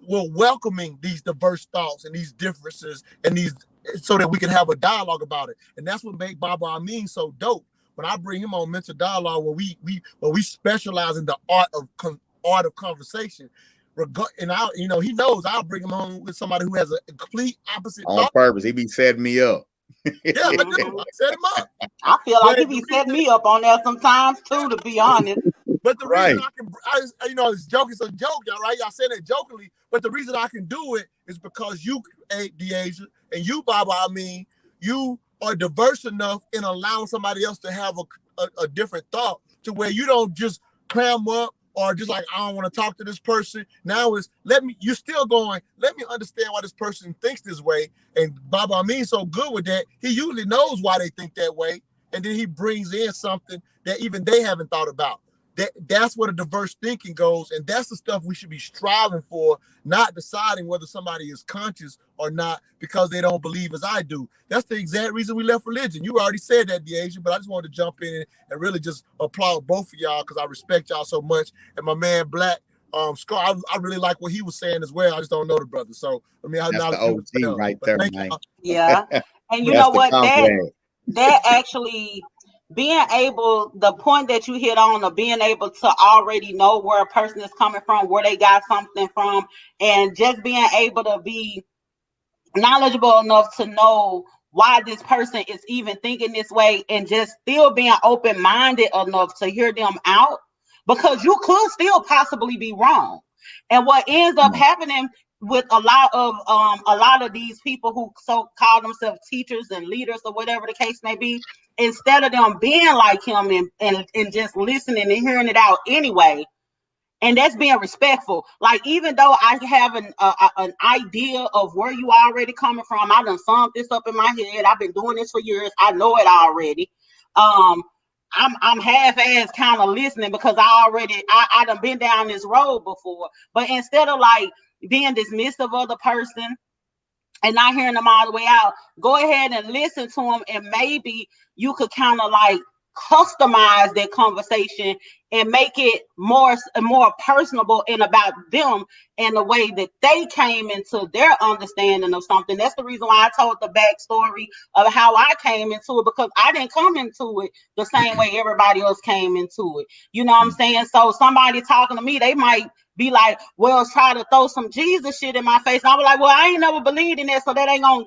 we're welcoming these diverse thoughts and these differences and these, so that we can have a dialogue about it. And that's what made Baba Amin so dope. When I bring him on Mental Dialogue, where we specialize in the art of conversation. And he knows I'll bring him on with somebody who has a complete opposite
on
thought.
Purpose. He be setting me up.
Yeah, I do. I set him up.
I feel like he be setting me up on there sometimes too, to be honest.
But the reason it's joking, it's a joke, y'all, right? Y'all saying it jokingly, but the reason I can do it is because you, Deasia, and you, Baba, I mean, you are diverse enough in allowing somebody else to have a different thought to where you don't just clam up or just like, I don't want to talk to this person. Now it's, you're still going, let me understand why this person thinks this way. And Baba Amin's so good with that, he usually knows why they think that way. And then he brings in something that even they haven't thought about. that's where the diverse thinking goes, and that's the stuff we should be striving for, not deciding whether somebody is conscious or not because they don't believe as I do. That's the exact reason we left religion. You already said that, DeAsia, but I just wanted to jump in and really just applaud both of y'all because I respect y'all so much. And my man Black Scar, I really like what he was saying as well. I just don't know the brother, so I mean,
that's the OG right there, man.
Yeah, and you
That's
know
the
what,
comrade.
that actually being able, the point that you hit on of being able to already know where a person is coming from, where they got something from, and just being able to be knowledgeable enough to know why this person is even thinking this way, and just still being open-minded enough to hear them out, because you could still possibly be wrong. And what ends up happening with a lot of these people who so call themselves teachers and leaders or whatever the case may be, instead of them being like him and just listening and hearing it out anyway, and that's being respectful. Like, even though I have an idea of where you already coming from, I done summed this up in my head. I've been doing this for years. I know it already. I'm half-ass kind of listening because I done been down this road before. But instead of like being dismissive of the person and not hearing them all the way out, go ahead and listen to them, and maybe you could kind of like customize that conversation and make it more personable and about them and the way that they came into their understanding of something. That's the reason why I told the backstory of how I came into it, because I didn't come into it the same way everybody else came into it. You know what I'm saying? So somebody talking to me, they might be like, well, try to throw some Jesus shit in my face. And I was like, well, I ain't never believed in that, so that ain't gonna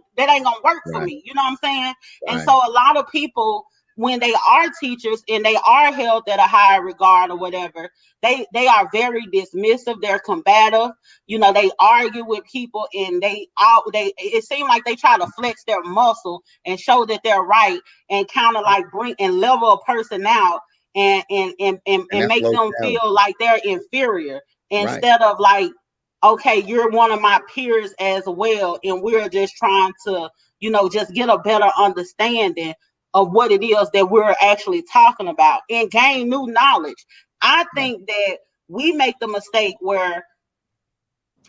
work for me. You know what I'm saying? And so a lot of people, when they are teachers and they are held at a higher regard or whatever, they are very dismissive, they're combative, you know, they argue with people, and it seems like they try to flex their muscle and show that they're right, and kind of like bring and level a person out and make them feel like they're inferior, instead of like, okay, you're one of my peers as well, and we're just trying to, you know, just get a better understanding of what it is that we're actually talking about and gain new knowledge. I think that we make the mistake where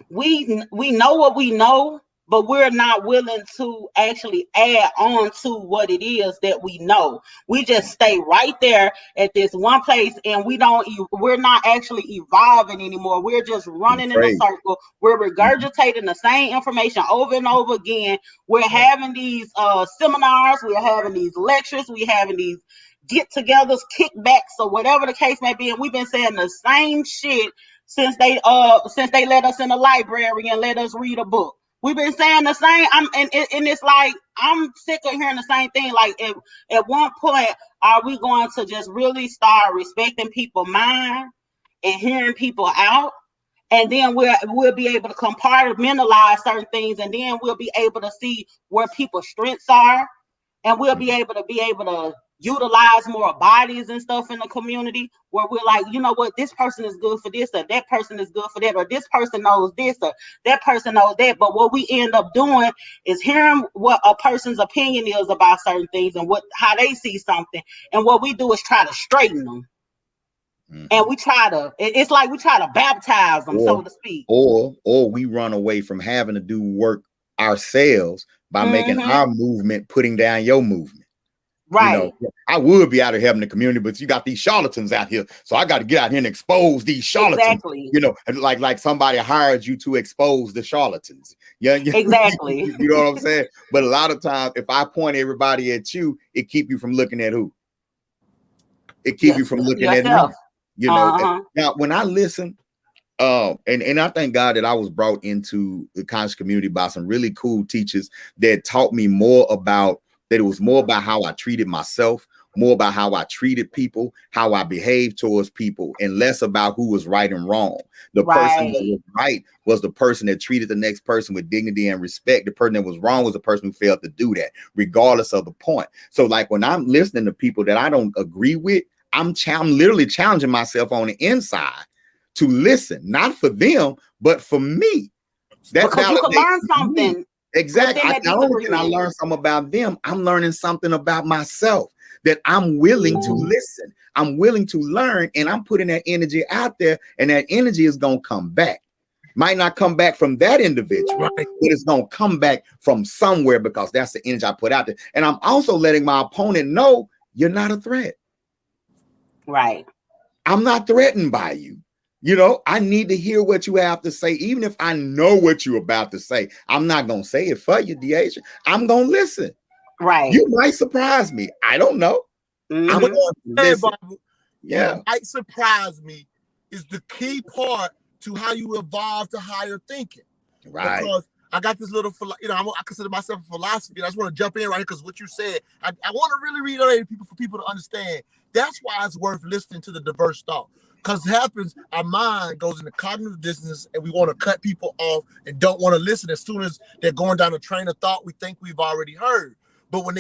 we know what we know, but we're not willing to actually add on to what it is that we know. We just stay right there at this one place, and we're not actually evolving anymore. We're just running in a circle. We're regurgitating the same information over and over again. We're having these seminars, we're having these lectures, we're having these get-togethers, kickbacks, or whatever the case may be, and we've been saying the same shit since they let us in the library and let us read a book. We've been saying the same. And it's like, I'm sick of hearing the same thing. Like, at one point, are we going to just really start respecting people's mind and hearing people out? And then we'll be able to compartmentalize certain things, and then we'll be able to see where people's strengths are, and we'll be able to utilize more bodies and stuff in the community, where we're like, you know what, this person is good for this, or that person is good for that, or this person knows this, or that person knows that. But what we end up doing is hearing what a person's opinion is about certain things and how they see something, and what we do is try to straighten them. And it's like we try to baptize them, so to speak.
Or we run away from having to do work ourselves by making our movement putting down your movement.
Right.
You know, I would be out here helping the community, but you got these charlatans out here. So I got to get out here and expose these charlatans.
Exactly.
You know, like somebody hired you to expose the charlatans. Yeah.
Exactly.
You know what I'm saying? But a lot of times, if I point everybody at you, it keep you from looking at who? It keep you from looking
yourself.
At me. You know, now when I listen, and I thank God that I was brought into the conscious community by some really cool teachers that taught me more about that. It was more about how I treated myself, more about how I treated people, how I behaved towards people, and less about who was right and wrong. The person that was right was the person that treated the next person with dignity and respect. The person that was wrong was the person who failed to do that, regardless of the point. So like when I'm listening to people that I don't agree with, I'm literally challenging myself on the inside to listen, not for them, but for me.
That because you can learn something.
Exactly. Not only can I learn something about them, I'm learning something about myself. that I'm willing to listen. I'm willing to learn, and I'm putting that energy out there, and that energy is going to come back. Might not come back from that individual,
Right.
but it's going to come back from somewhere because that's the energy I put out there. And I'm also letting my opponent know you're not a threat.
Right.
I'm not threatened by you. You know, I need to hear what you have to say. Even if I know what you're about to say, I'm not going to say it for you, Deasia. I'm going to listen.
Right.
You might surprise me. I don't know.
Mhm.
I'm going to listen.
Yeah. What might surprise me is the key part to how you evolve to higher thinking.
Right.
Because I got this little, I consider myself a philosophy. And I just want to jump in right here because what you said, I want to really reiterate people for people to understand. That's why it's worth listening to the diverse thought. Because it happens, our mind goes into cognitive dissonance and we want to cut people off and don't want to listen. As soon as they're going down a train of thought, we think we've already heard. But when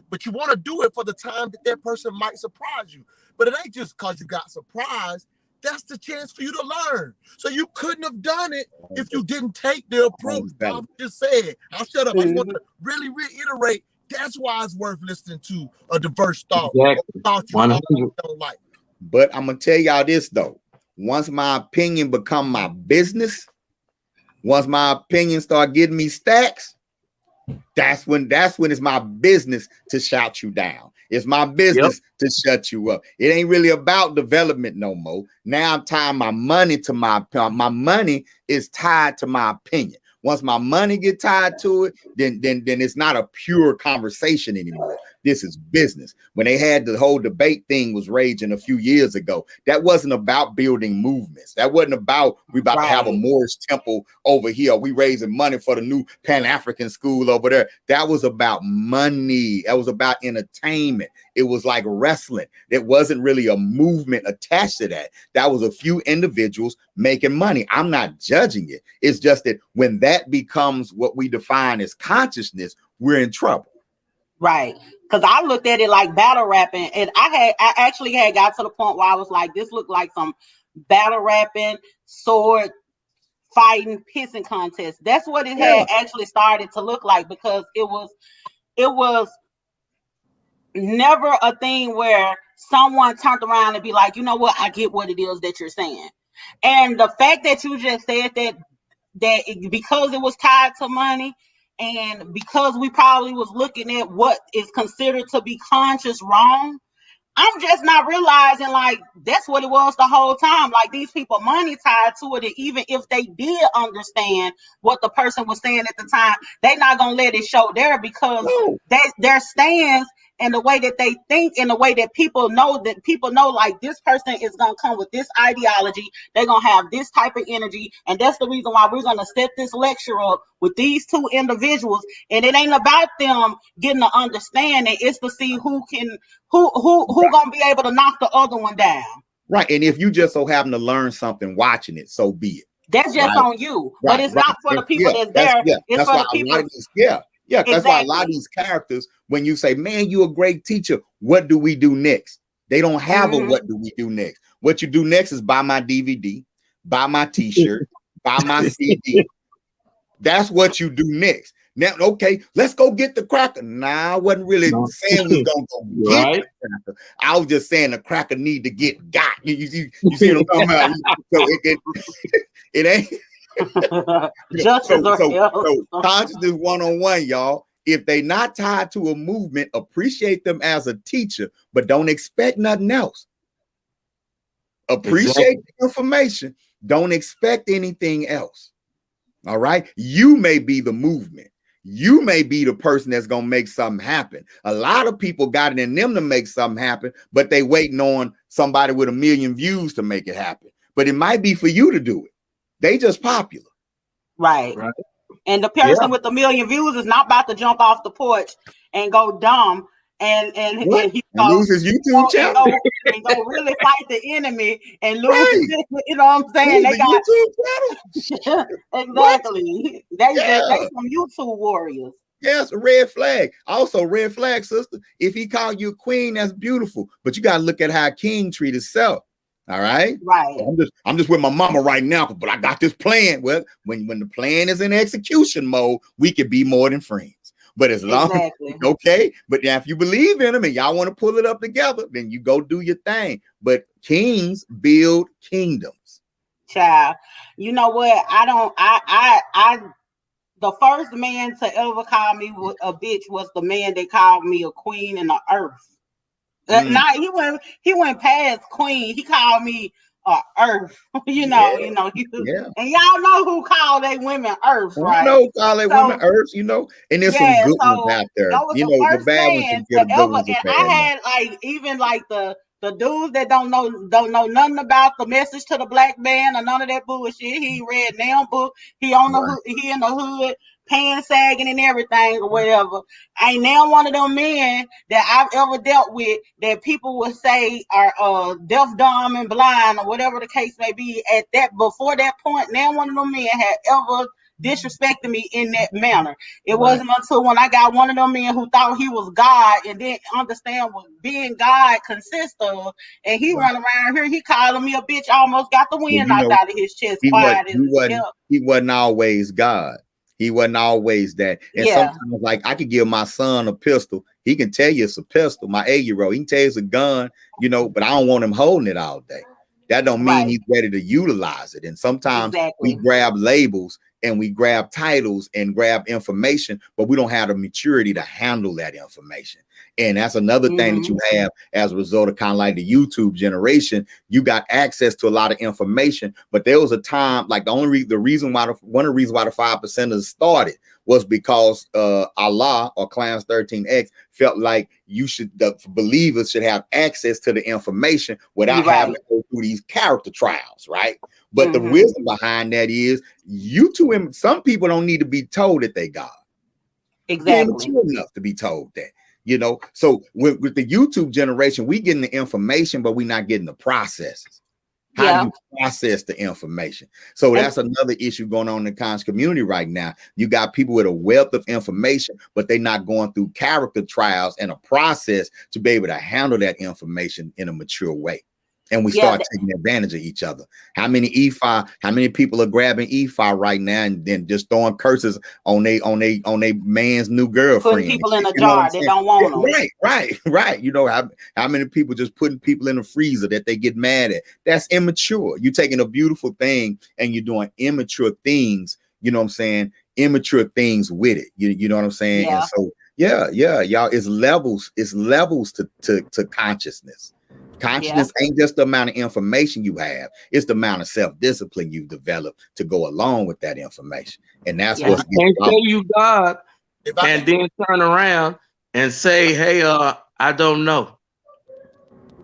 but you want to do it for the time that person might surprise you. But it ain't just because you got surprised. That's the chance for you to learn. So you couldn't have done it if you didn't take the approach Bob just said. I'll shut up. I just want to really reiterate. That's why it's worth listening to a diverse thought.
Exactly.
Thought you don't like.
But I'm gonna tell y'all this though. Once my opinion become my business, once my opinion start getting me stacks, that's when it's my business to shout you down. It's my business to shut you up. It ain't really about development no more. Now I'm tying my money to my money is tied to my opinion. Once my money get tied to it, then it's not a pure conversation anymore. This is business. When they had the whole debate thing was raging a few years ago, that wasn't about building movements. That wasn't about we about to have a Moorish temple over here. We raising money for the new Pan-African school over there. That was about money. That was about entertainment. It was like wrestling. It wasn't really a movement attached to that. That was a few individuals making money. I'm not judging it. It's just that when that becomes what we define as consciousness, we're in trouble.
Right. Because I looked at it like battle rapping, and I actually had got to the point where I was like, this looked like some battle rapping, sword fighting, pissing contest. That's what it had actually started to look like, because it was never a thing where someone turned around and be like, you know what, I get what it is that you're saying. And the fact that you just said that because it was tied to money, and because we probably was looking at what is considered to be conscious wrong, I'm just not realizing like that's what it was the whole time. Like these people money tied to it, and even if they did understand what the person was saying at the time, they not gonna let it show there, because their stance and the way that they think and the way that people know like this person is gonna come with this ideology, they're gonna have this type of energy, and that's the reason why we're gonna set this lecture up with these two individuals. And it ain't about them getting to understanding, it's to see who gonna be able to knock the other one down.
Right. And if you just so happen to learn something watching it, so be it.
That's just on you. But it's not for the people that's there. It's for the people.
That's why a lot of these characters, when you say, man, you're a great teacher, what do we do next? They don't have a what do we do next. What you do next is buy my DVD, buy my t-shirt, buy my CD. That's what you do next. Now, okay, let's go get the cracker. Nah, I wasn't really saying we was gonna go get the cracker. I was just saying the cracker need to get got. You see what I'm talking about? So it ain't so consciousness one-on-one, y'all. If they not tied to a movement, appreciate them as a teacher, but don't expect nothing else. Appreciate the information. Don't expect anything else. All right. You may be the movement. You may be the person that's going to make something happen. A lot of people got it in them to make something happen, but they waiting on somebody with 1 million views to make it happen. But it might be for you to do it. They just popular.
Right. And the person with 1 million views is not about to jump off the porch and go dumb and
lose his YouTube channel
and go really fight the enemy and lose. You know what I'm saying? They got YouTube channel. Exactly. They some YouTube warriors.
Yes, a red flag. Also, red flag, sister. If he called you a queen, that's beautiful. But you got to look at how a king treat himself. All right.
Right.
I'm just with my mama right now, but I got this plan. Well, when the plan is in execution mode, we could be more than friends. But as long
Exactly.
okay, but now if you believe in them and y'all want to pull it up together, then you go do your thing. But kings build kingdoms.
Child. You know what? I the first man to ever call me a bitch was the man that called me a queen in the earth.
Mm,
Now he went past queen. He called me earth.
yeah, yeah.
And y'all know who called they women earth,
I
right?
know call it women
So
earths, and there's some
yeah,
good ones
so
out there.
that was the
The
first
bad ones
man
can get
to
a good
ever,
ones a
and
bad
I
name.
had like even like the dudes that don't know nothing about the message to the black man or none of that bullshit. He ain't read damn book.
Right.
He in the hood, pants sagging and everything or whatever. Ain't now one of them men that I've ever dealt with that people would say are deaf, dumb, and blind or whatever the case may be. At that before that point, now one of them men had ever disrespected me in that manner. It
Right.
wasn't until when I got one of them men who thought he was God and didn't understand what being God consists of, and he
Right.
run around here, he calling me a bitch, almost got the
Well,
wind knocked out of his chest,
he was
quiet as
he
it
wasn't
kept.
he wasn't always God. He wasn't always that. And
Yeah,
sometimes, like I could give my son a pistol. He can tell you it's a pistol. My 8-year-old, he can tell you it's a gun, but I don't want him holding it all day. That don't mean
right,
he's ready to utilize it. And sometimes we
exactly.
grab labels and we grab titles and grab information, but we don't have the maturity to handle that information. And that's another thing that
Mm-hmm.
you have as a result of kind of like the YouTube generation. You got access to a lot of information, but there was a time like one of the reasons why the 5%ers started was because Allah or Class 13X felt like the believers should have access to the information without
You're
having
right.
to go through these character trials, right? But the
Mm-hmm.
reason behind that is some people don't need to be told that they God. You ain't
Exactly.
mature enough to be told that. So with the YouTube generation, we getting the information, but we're not getting the processes. How do
Yeah.
you process the information? So
And
that's another issue going on in the conscious community right now. You got people with a wealth of information, but they're not going through character trials and a process to be able to handle that information in a mature way. And we
yeah,
start taking advantage of each other. How many people are grabbing EFI right now and then just throwing curses on they man's new
putting
girlfriend?
people in a
You know what I'm
jar that
saying?
don't want them.
Right. How many people just putting people in the freezer that they get mad at? That's immature. You're taking a beautiful thing and you're doing immature things. You know what I'm saying? Immature things with it. You know what I'm saying? And
Yeah,
so yeah, y'all. It's levels to consciousness.
yeah,
Consciousness ain't just the amount of information you have, it's the amount of self-discipline you've developed to go along with that information. And that's
And
yeah,
what's
you can't say you God
If I
and
can,
then turn around and say, hey, I don't know.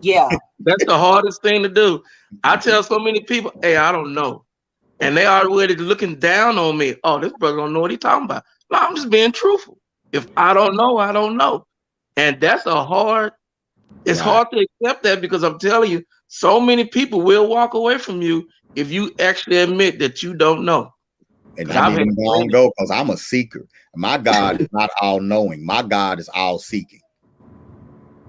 yeah.
That's the hardest thing to do. I tell so many people, hey, I don't know. And they already looking down on me. Oh, this brother don't know what he's talking about. No, I'm just being truthful. If I don't know, I don't know. And it's
right.
hard to accept that because I'm telling you, so many people will walk away from you if you actually admit that you don't know.
And
Because
let
I've
me
had
even go on
plenty.
go because I'm a seeker. My God is not all knowing. My God is all seeking.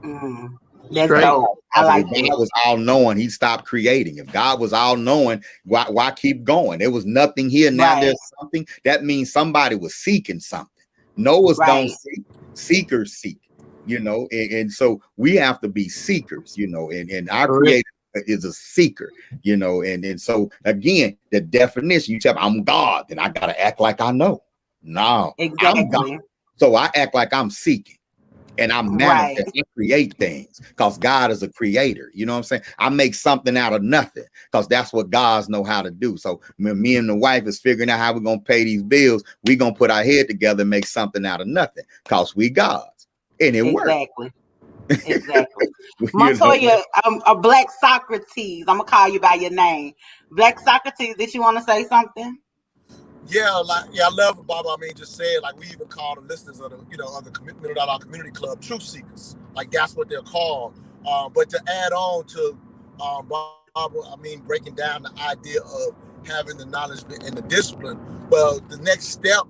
Mm, that's
Straight.
dope. I
Because if
like
God
that.
was all knowing, He stopped creating. If God was all knowing, why keep going? There was nothing here. Now
Right,
there's something. That means somebody was seeking something. Noah's don't
right.
seek. Seekers seek. And so we have to be seekers. And our
Correct.
Creator is a seeker. And so again, the definition. You tell me I'm God, then I gotta act like I know. No, I'm God.
Exactly.
So I act like I'm seeking. And I
Right.
manifest, I create things because God is a creator. You know what I'm saying? I make something out of nothing because that's what gods know how to do. So when me and the wife is figuring out how we're going to pay these bills, we're going to put our head together and make something out of nothing because we gods. And it worked.
Exactly. Exactly.
You know?
Montoya, a Black Socrates. I'm gonna call you by your name. Black Socrates, did you want to say something?
I love what Bob Amin just said. Like we even call the listeners of the community club truth seekers. Like that's what they're called. But to add on to Bob Amin breaking down the idea of having the knowledge and the discipline. Well, the next step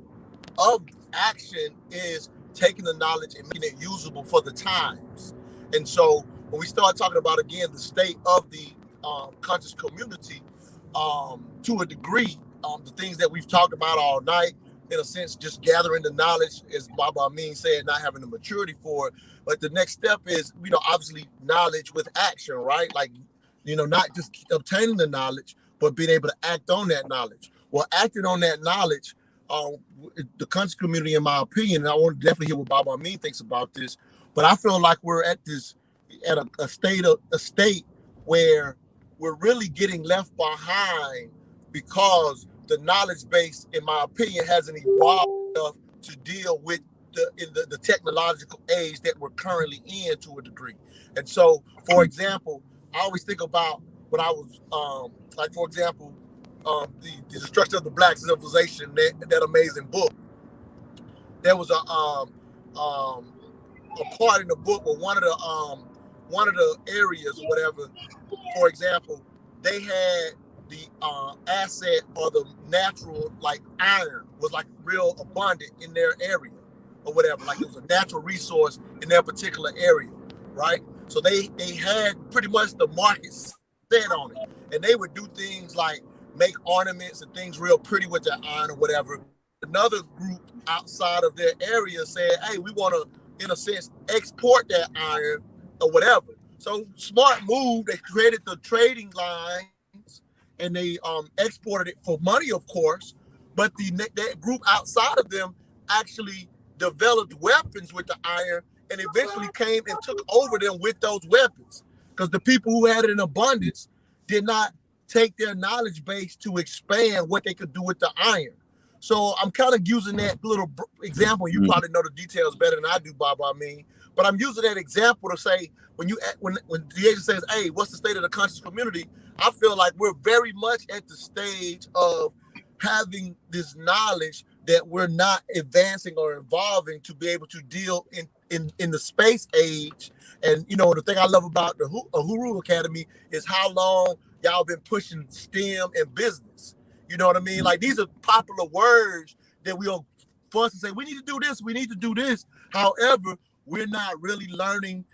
of action is taking the knowledge and making it usable for the times. And so when we start talking about again the state of the conscious community, to a degree, the things that we've talked about all night, in a sense, just gathering the knowledge, as Baba Amin said, not having the maturity for it. But the next step is, obviously knowledge with action, right? Like, not just obtaining the knowledge, but being able to act on that knowledge. Well, acting on that knowledge, the country community, in my opinion, and I want to definitely hear what Baba Amin thinks about this, but I feel like we're at a state where we're really getting left behind because the knowledge base, in my opinion, hasn't evolved enough to deal with the technological age that we're currently in to a degree. And so, for example, I always think about when I was like, for example, the Destruction of the Black Civilization, that amazing book. There was a part in the book where one of the areas or whatever, for example, they had the asset or the natural, like iron was like real abundant in their area or whatever. Like it was a natural resource in their particular area, right? So they had pretty much the market set on it, and they would do things like make ornaments and things real pretty with their iron or whatever. Another group outside of their area said, hey, we want to, in a sense, export that iron or whatever. So smart move, they created the trading lines and they exported it for money, of course. But that group outside of them actually developed weapons with the iron and eventually came and took over them with those weapons. Because the people who had it in abundance did not take their knowledge base to expand what they could do with the iron. So I'm kind of using that little example. You probably know the details better than I do, Bob. I mean, but I'm using that example to say when the agent says, "Hey, what's the state of the conscious community?" I feel like we're very much at the stage of having this knowledge that we're not advancing or evolving to be able to deal in the space age. And the thing I love about the Uhuru Academy is how long y'all been pushing STEM and business. You know what I mean? Like these are popular words that we'll fuss and say, we need to do this, we need to do this. However, we're not really learning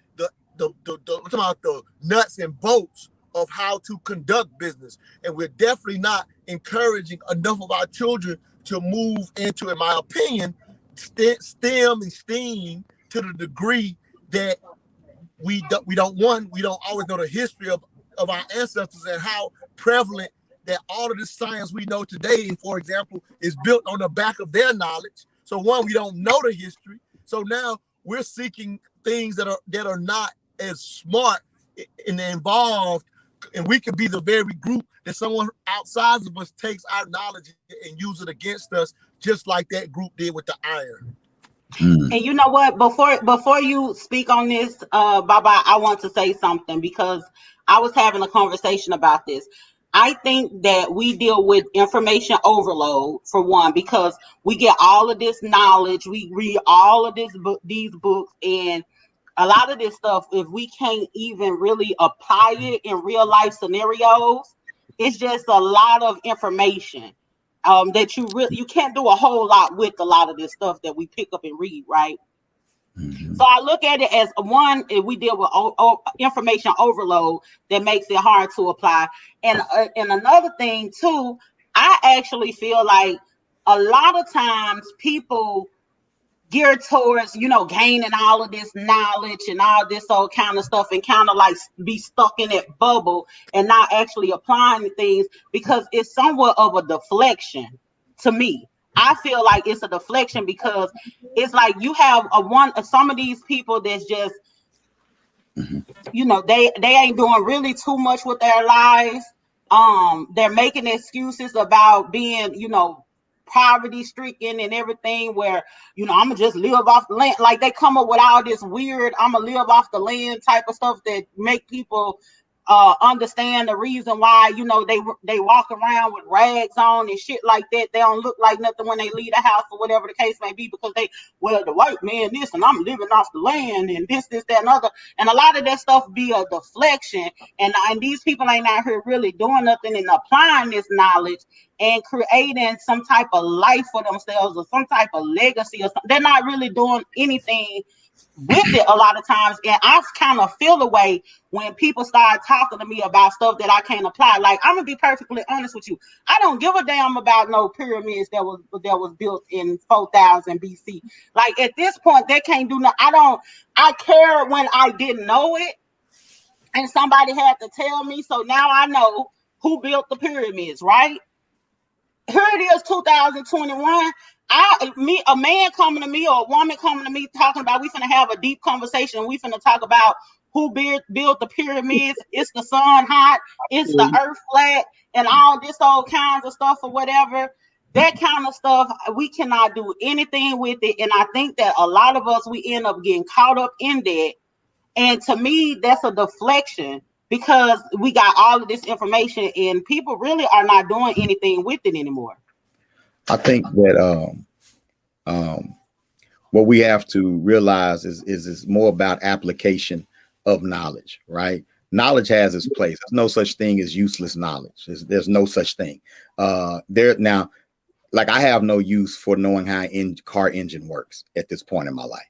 I'm talking about the nuts and bolts of how to conduct business. And we're definitely not encouraging enough of our children to move into, in my opinion, STEM and STEAM to the degree that we don't always know the history of our ancestors and how prevalent that all of this science we know today, for example, is built on the back of their knowledge. So one, we don't know the history. So now we're seeking things that are not as smart and involved, and we could be the very group that someone outside of us takes our knowledge and use it against us, just like that group did with the iron.
And you know what? Before you speak on this, Baba, I want to say something because I was having a conversation about this. I think that we deal with information overload for one, because we get all of this knowledge, we read all of these books, and a lot of this stuff, if we can't even really apply it in real life scenarios, it's just a lot of information that you can't do a whole lot with a lot of this stuff that we pick up and read, right? So I look at it as one, if we deal with information overload that makes it hard to apply. And another thing too, I actually feel like a lot of times people geared towards, gaining all of this knowledge and all this old kind of stuff and kind of like be stuck in that bubble and not actually applying things because it's somewhat of a deflection to me. I feel like it's a deflection because it's like you have some of these people that's just, they ain't doing really too much with their lives. They're making excuses about being, poverty stricken and everything where, I'm gonna just live off the land. Like they come up with all this weird, I'm gonna live off the land type of stuff that make people understand the reason why, they walk around with rags on and shit like that. They don't look like nothing when they leave the house or whatever the case may be, because the white man this and I'm living off the land and this, that, and other. And a lot of that stuff be a deflection. And these people ain't out here really doing nothing and applying this knowledge and creating some type of life for themselves or some type of legacy or something. They're not really doing anything with it a lot of times, and I kind of feel the way when people start talking to me about stuff that I can't apply. Like, I'm gonna be perfectly honest with you, I don't give a damn about no pyramids that was built in 4000 BC. Like, at this point, they can't do nothing. I care when I didn't know it, and somebody had to tell me. So now I know who built the pyramids, right? Here it is, 2021. A man coming to me or a woman coming to me talking about, we finna have a deep conversation. We finna talk about who built the pyramids. It's the sun hot. It's the earth flat, and all this old kinds of stuff or whatever. That kind of stuff, we cannot do anything with it. And I think that a lot of us, we end up getting caught up in that. And to me, that's a deflection, because we got all of this information and people really are not doing anything with it anymore.
I think that what we have to realize is more about application of knowledge, right? Knowledge has its place. There's no such thing as useless knowledge. There's no such thing. Now, like, I have no use for knowing how car engine works at this point in my life.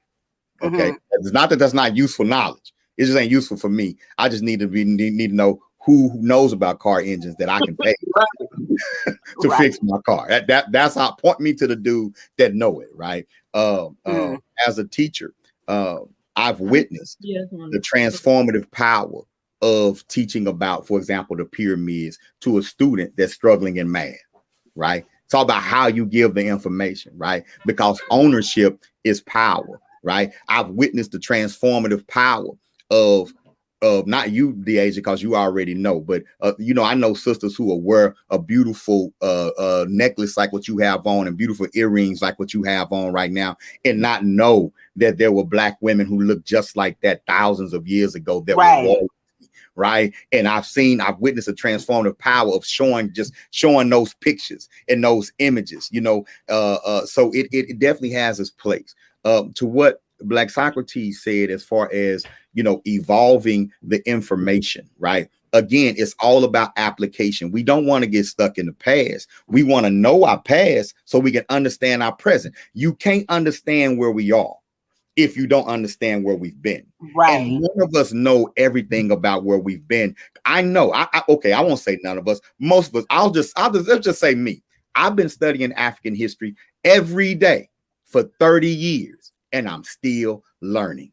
Okay, it's not that that's not useful knowledge. It just ain't useful for me. I just need to know who knows about car engines that I can pay to fix my car. That's how, point me to the dude that know it, right? As a teacher, I've witnessed the transformative power of teaching about, for example, the pyramids to a student that's struggling in math, right? It's all about how you give the information, right? Because ownership is power. Right, I've witnessed the transformative power of not you, Deasia, because you already know, but I know sisters who will wear a beautiful necklace like what you have on and beautiful earrings like what you have on right now, and not know that there were Black women who looked just like that thousands of years ago that were royalty, right? And I've witnessed a transformative power of showing those pictures and those images, so it definitely has its place. To what Black Socrates said, as far as, evolving the information, right? Again, it's all about application. We don't want to get stuck in the past. We want to know our past so we can understand our present. You can't understand where we are if you don't understand where we've been. Right. And none of us know everything about where we've been. I know. I won't say none of us. Most of us. Let's just say me. I've been studying African history every day for 30 years, and I'm still learning.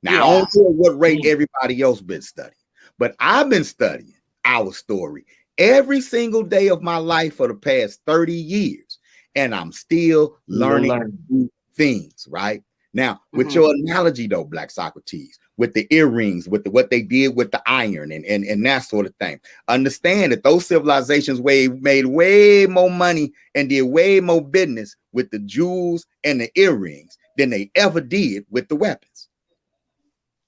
Now, I don't know what rate everybody else been studying, but I've been studying our story every single day of my life for the past 30 years, and I'm still learning new things, right? Now, with your analogy, though, Black Socrates, with the earrings, with what they did with the iron and that sort of thing, understand that those civilizations made way more money and did way more business with the jewels and the earrings than they ever did with the weapons.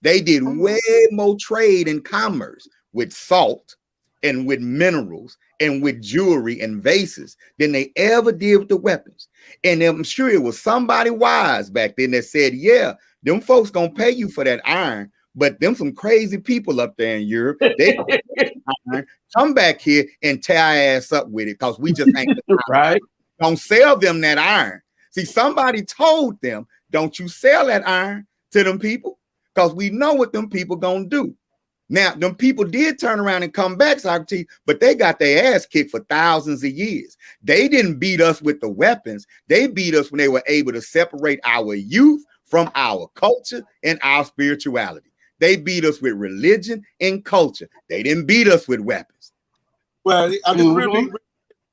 They did way more trade and commerce with salt and with minerals and with jewelry and vases than they ever did with the weapons. And I'm sure it was somebody wise back then that said, yeah, them folks gonna pay you for that iron, but them some crazy people up there in Europe, they come back here and tear our ass up with it, because we just ain't right. Don't sell them that iron. See, somebody told them, don't you sell that iron to them people, because we know what them people gonna do. Now, them people did turn around and come back, Socrates, but they got their ass kicked for thousands of years. They didn't beat us with the weapons. They beat us when they were able to separate our youth from our culture and our spirituality. They beat us with religion and culture. They didn't beat us with weapons.
Well, I just really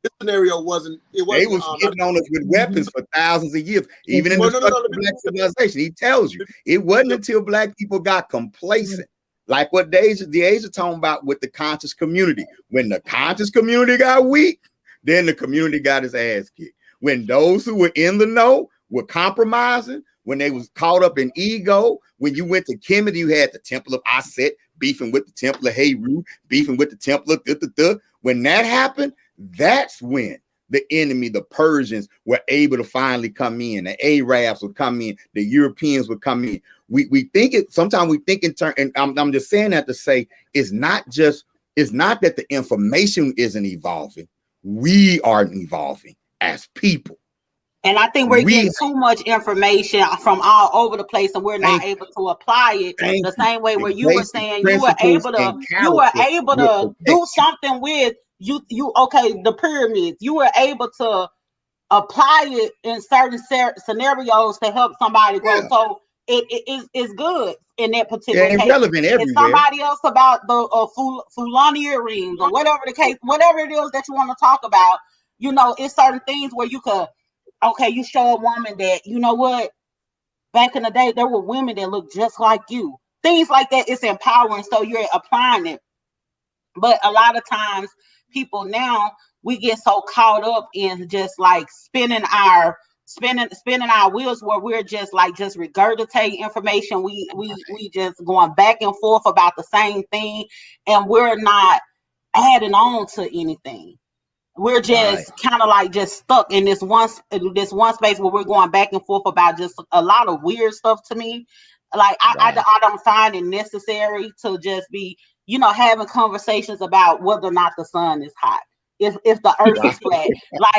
this scenario wasn't. They was
getting on us with weapons for thousands of years. Even in the Black civilization, he tells you it wasn't until Black people got complacent. Like what Deasia talking about with the conscious community. When the conscious community got weak, then the community got his ass kicked. When those who were in the know were compromising, when they was caught up in ego, when you went to Kemet, you had the Temple of Aset beefing with the Temple of Heru, beefing with the Temple of When that happened, that's when the enemy, the Persians, were able to finally come in. The Arabs would come in. The Europeans would come in. We think it. Sometimes we think in turn, and I'm just saying that to say it's not that the information isn't evolving. We aren't evolving as people.
And I think we're
We
getting too much information from all over the place, and we're not able to apply it the same way where you were
basic
saying
principles and
you were
character
able
will
to
protect
do something with you okay, the pyramids. You were able to apply it in certain scenarios to help somebody
you.
grow.
Yeah.
So it is good in that
It
particular
ain't
case.
relevant
It's
everywhere.
somebody else about the Fulani earrings or whatever the case, whatever it is that you want to talk about. You know, it's certain things where you could, okay, you show a woman that, you know what, back in the day, there were women that looked just like you. Things like that, it's empowering. So you're applying it. But a lot of times, people now, we get so caught up in just like spinning our wheels where we're just like just regurgitating information. We just going back and forth about the same thing, and we're not adding on to anything. We're
Right.
just kind of like just stuck in this one space where we're going back and forth about just a lot of weird stuff. To me, like
Right.
I don't find it necessary to just be, you know, having conversations about whether or not the sun is hot, if the earth is
Right.
flat,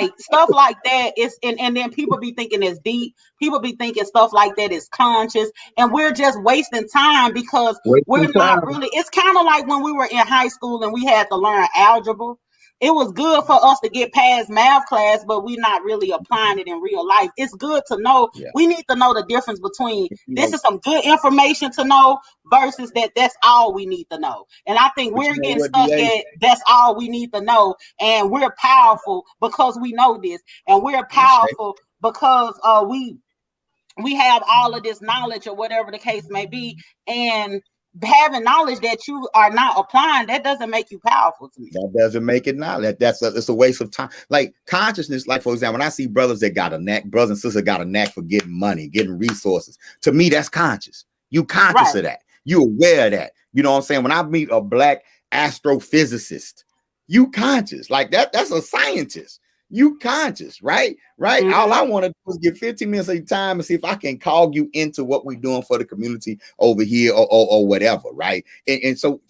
like stuff like that. It's and then people be thinking it's deep. People be thinking stuff like that is conscious, and we're just wasting time because we're
Wasting
not
time.
really. It's kind of like when we were in high school and we had to learn algebra. It was good for us to get past math class, but we're not really applying it in real life. It's good to know.
Yeah.
We need to know the difference between
You
this
know,
is some good information to know versus that's all we need to know. And I think
but you
we're
know
getting
what,
stuck
DA?
at that's all we need to know. And we're powerful because we know this. And we're
I say,
powerful because we have all of this knowledge or whatever the case may be. And having knowledge that you are not applying, that doesn't make you powerful to me.
that doesn't make it now. It's a waste of time. Like consciousness, like for example, when I see brothers that got a knack, brothers and sisters got a knack for getting money, getting resources. To me, that's conscious. You conscious
Right.
of that. You aware of that. You know what I'm saying? When I meet a black astrophysicist, you conscious. Like that's a scientist. You conscious, right? Right. All I
Mm-hmm.
want to do is get 15 minutes of your time and see if I can call you into what we're doing for the community over here or whatever, right? And so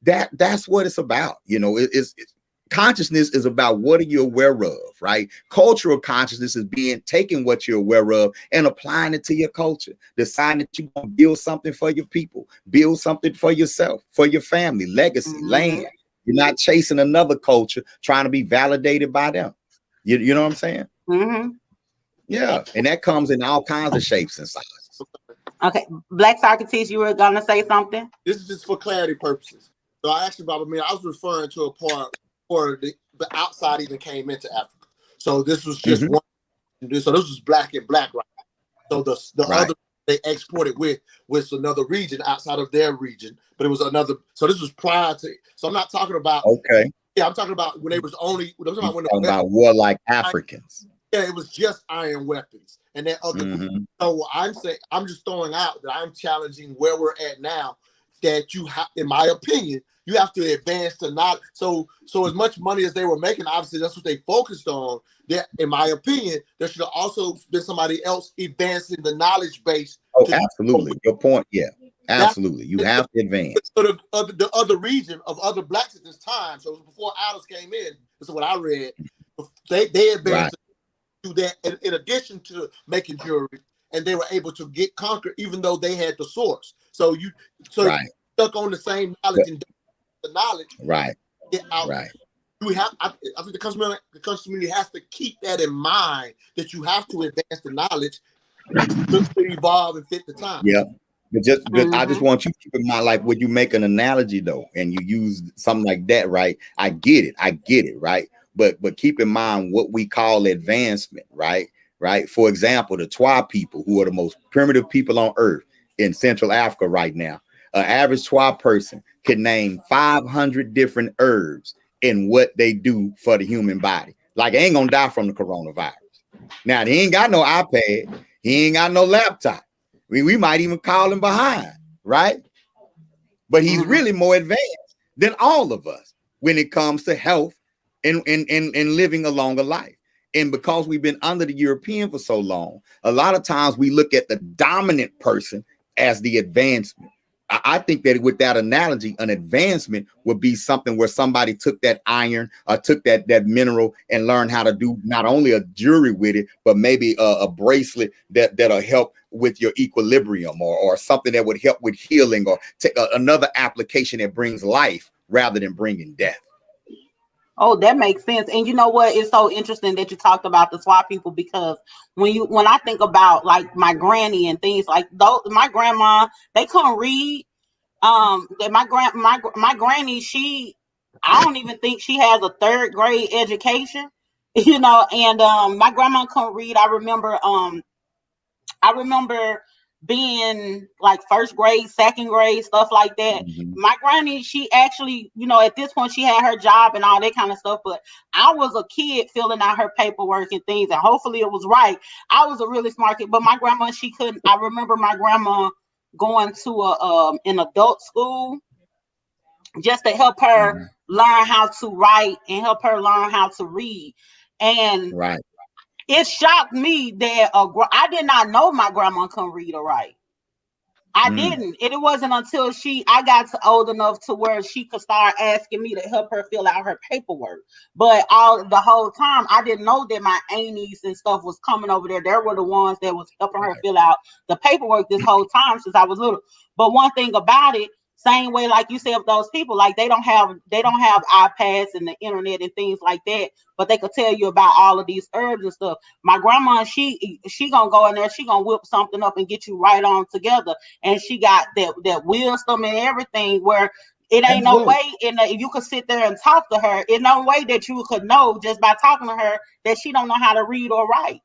that's what it's about. You know, it's consciousness is about what are you aware of, right? Cultural consciousness is taking what you're aware of and applying it to your culture, deciding that you're going to build something for your people, build something for yourself, for your family, legacy,
Mm-hmm.
land. You're not chasing another culture trying to be validated by them. You know what I'm saying?
Mm-hmm.
Yeah. And that comes in all kinds of shapes and sizes.
Okay, Black Socrates, you were gonna say something?
This is just for clarity purposes. So I actually, Baba, I was referring to a part where the outside even came into Africa. So this was just one. So this was black and black, right? So the
Right.
other they exported with was another region outside of their region, but it was another. So this was prior to. So I'm not talking about.
Okay.
Yeah, I'm talking about when they was only. I'm talking about when
Talking about warlike Africans.
yeah, it was just iron weapons, and then other. So what I'm saying, I'm just throwing out that I'm challenging where we're at now. That you have, in my opinion, you have to advance to not. So as much money as they were making, obviously that's what they focused on. That, in my opinion, there should have also been somebody else advancing the knowledge base.
Oh, absolutely. Your point, yeah, absolutely. You have to advance.
So the other region of other blacks at this time, so it was before Adams came in. This is what I read. They advanced to that in addition to making jewelry, and they were able to get conquered even though they had the source. So you stuck on the same knowledge and the knowledge.
Right.
Get out.
Right.
We have. I think the community has to keep that in mind, that you have to advance the knowledge to evolve and fit the time.
Yeah. But I just want you to keep in mind, like when you make an analogy though, and you use something like that, right? I get it, right? But keep in mind what we call advancement, right? Right. For example, the Twa people, who are the most primitive people on earth in Central Africa right now, an average Twa person can name 500 different herbs in what they do for the human body. Like, ain't gonna die from the coronavirus. Now, he ain't got no iPad, he ain't got no laptop. We might even call him behind, right? But he's really more advanced than all of us when it comes to health and living a longer life. And because we've been under the European for so long, a lot of times we look at the dominant person as the advancement. I think that with that analogy, an advancement would be something where somebody took that iron or took that mineral and learned how to do not only a jewelry with it, but maybe a bracelet that'll help with your equilibrium, or something that would help with healing, or take another application that brings life rather than bringing death.
Oh, that makes sense. And you know what? It's so interesting that you talked about the SWAT people, because when I think about like my granny and things like those, my grandma, they couldn't read. That my granny, I don't even think she has a third grade education, and my grandma couldn't read. I remember being like first grade, second grade, stuff like that.
Mhm.
My granny, she actually, at this point, she had her job and all that kind of stuff. But I was a kid filling out her paperwork and things, and hopefully it was right. I was a really smart kid, but my grandma, she couldn't. I remember my grandma going to an adult school just to help her
Mhm.
learn how to write and help her learn how to read. And
Right.
it shocked me that I did not know my grandma couldn't read or write. I
Mm.
didn't. And it wasn't until I got to old enough to where she could start asking me to help her fill out her paperwork. But the whole time, I didn't know that my aunties and stuff was coming over there. They were the ones that was helping her fill out the paperwork this whole time since I was little. But one thing about it, same way like you said with those people, like they don't have iPads and the internet and things like that, but they could tell you about all of these herbs and stuff. My grandma, she gonna go in there, she gonna whip something up and get you right on together. And she got that wisdom and everything, where it ain't no
Absolutely.
way you could sit there and talk to her. In no way that you could know just by talking to her that she don't know how to read or write.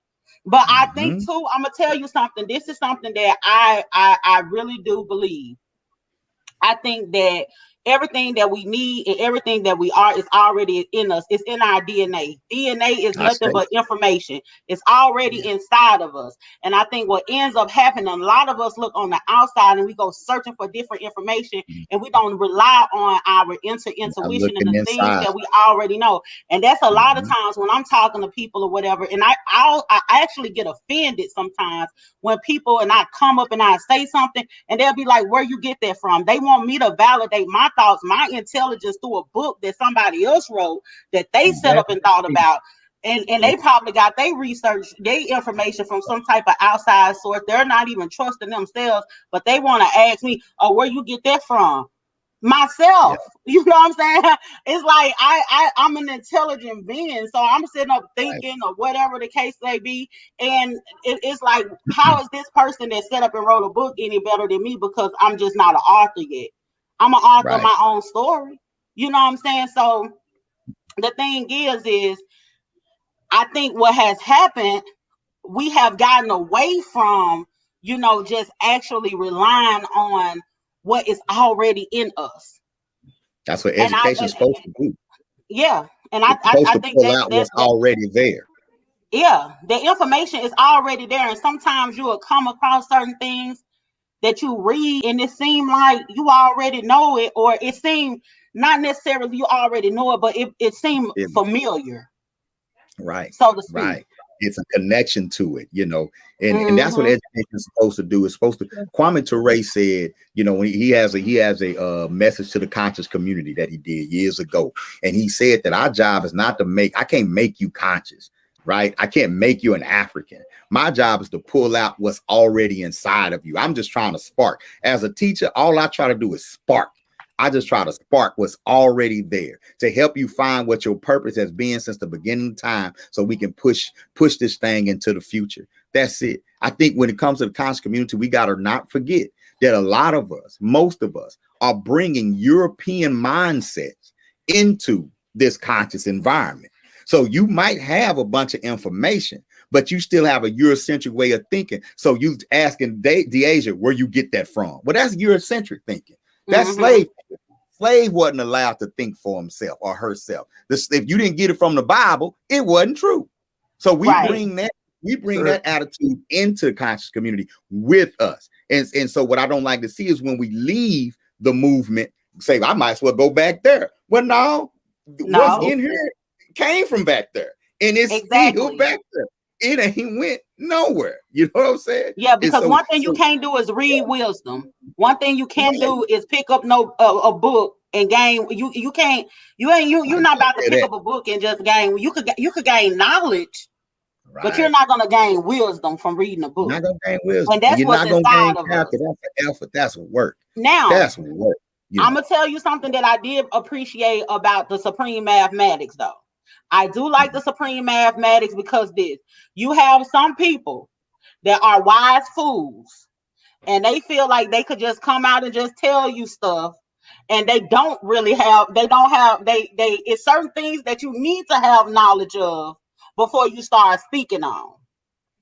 But I think
Mhm.
too, I'm gonna tell you something. This is something that I really do believe. I think that everything that we need and everything that we are is already in us. It's in our DNA. DNA is
I
nothing
say,
but information. It's already
yeah.
inside of us. And I think what ends up happening, a lot of us look on the outside and we go searching for different information,
Mhm.
and we don't rely on our
I'm
intuition and
looking
the things
inside.
that we already know. And that's a lot of
Mhm.
times when I'm talking to people or whatever, and I actually get offended sometimes when people and I come up and I say something and they'll be like, where you get that from? They want me to validate my thoughts, my intelligence through a book that somebody else wrote that they set up
Exactly.
and thought about. And
Yeah.
they probably got their research, their information from some type of outside source. They're not even trusting themselves, but they want to ask me, oh, where you get that from?
Yeah.
Myself. You know what I'm saying? It's like I'm an intelligent being, so I'm sitting up
Right.
thinking or whatever the case may be. And it's like, how is this person that set up and wrote a book any better than me? Because I'm just not an author yet. I'm an author of
Right.
my own story. You know what I'm saying? So the thing is I think what has happened, we have gotten away from, just actually relying on what is already in us.
That's what
And I
education is supposed to do.
yeah, and I
It's
I,
supposed
I
to
think
pull
that
out
that
what's
that
already there.
yeah, the information is already there, and sometimes you will come across certain things that you read, and it seems like you already know it, or it seems not necessarily you already know it, but it seems
It-
familiar,
right.
so to speak.
Right. It's a connection to it, and that's what
Mm-hmm.
education is supposed to do. It's supposed to. Kwame Ture said, when he has a message to the conscious community that he did years ago, and he said that our job is not to I can't make you conscious, right? I can't make you an African. My job is to pull out what's already inside of you. I'm just trying to spark. As a teacher, all I try to do is spark. I just try to spark what's already there to help you find what your purpose has been since the beginning of time, so we can push this thing into the future. That's it. I think when it comes to the conscious community, we got to not forget that a lot of us, most of us, are bringing European mindsets into this conscious environment. So you might have a bunch of information, but you still have a Eurocentric way of thinking. So you asking Deasia, where you get that from? Well, that's Eurocentric thinking. That's
Mm-hmm.
slave. Slave wasn't allowed to think for himself or herself. If you didn't get it from the Bible, it wasn't true. So we
Right.
bring that attitude into the conscious community with us. And so what I don't like to see is when we leave the movement, say, I might as well go back there. Well, no, what's
No.
in here came from back there, and it's still
Exactly.
back there. it ain't went nowhere. You know what I'm saying?
Yeah,
And
because one thing you can't do is read wisdom. One thing you can do is pick up a book and gain. You can't. You're not about to pick up a book and just gain. You could gain knowledge, but you're not gonna gain wisdom from reading a book.
You're not gonna gain wisdom.
And that's
you're
what's
not gonna gain
inside of
character.
us.
That's an effort. That's work.
Now
that's work.
I'm gonna tell you something that I did appreciate about the Supreme Mathematics, though. I do like the Supreme Mathematics because you have some people that are wise fools, and they feel like they could just come out and just tell you stuff, and they don't have it's certain things that you need to have knowledge of before you start speaking on.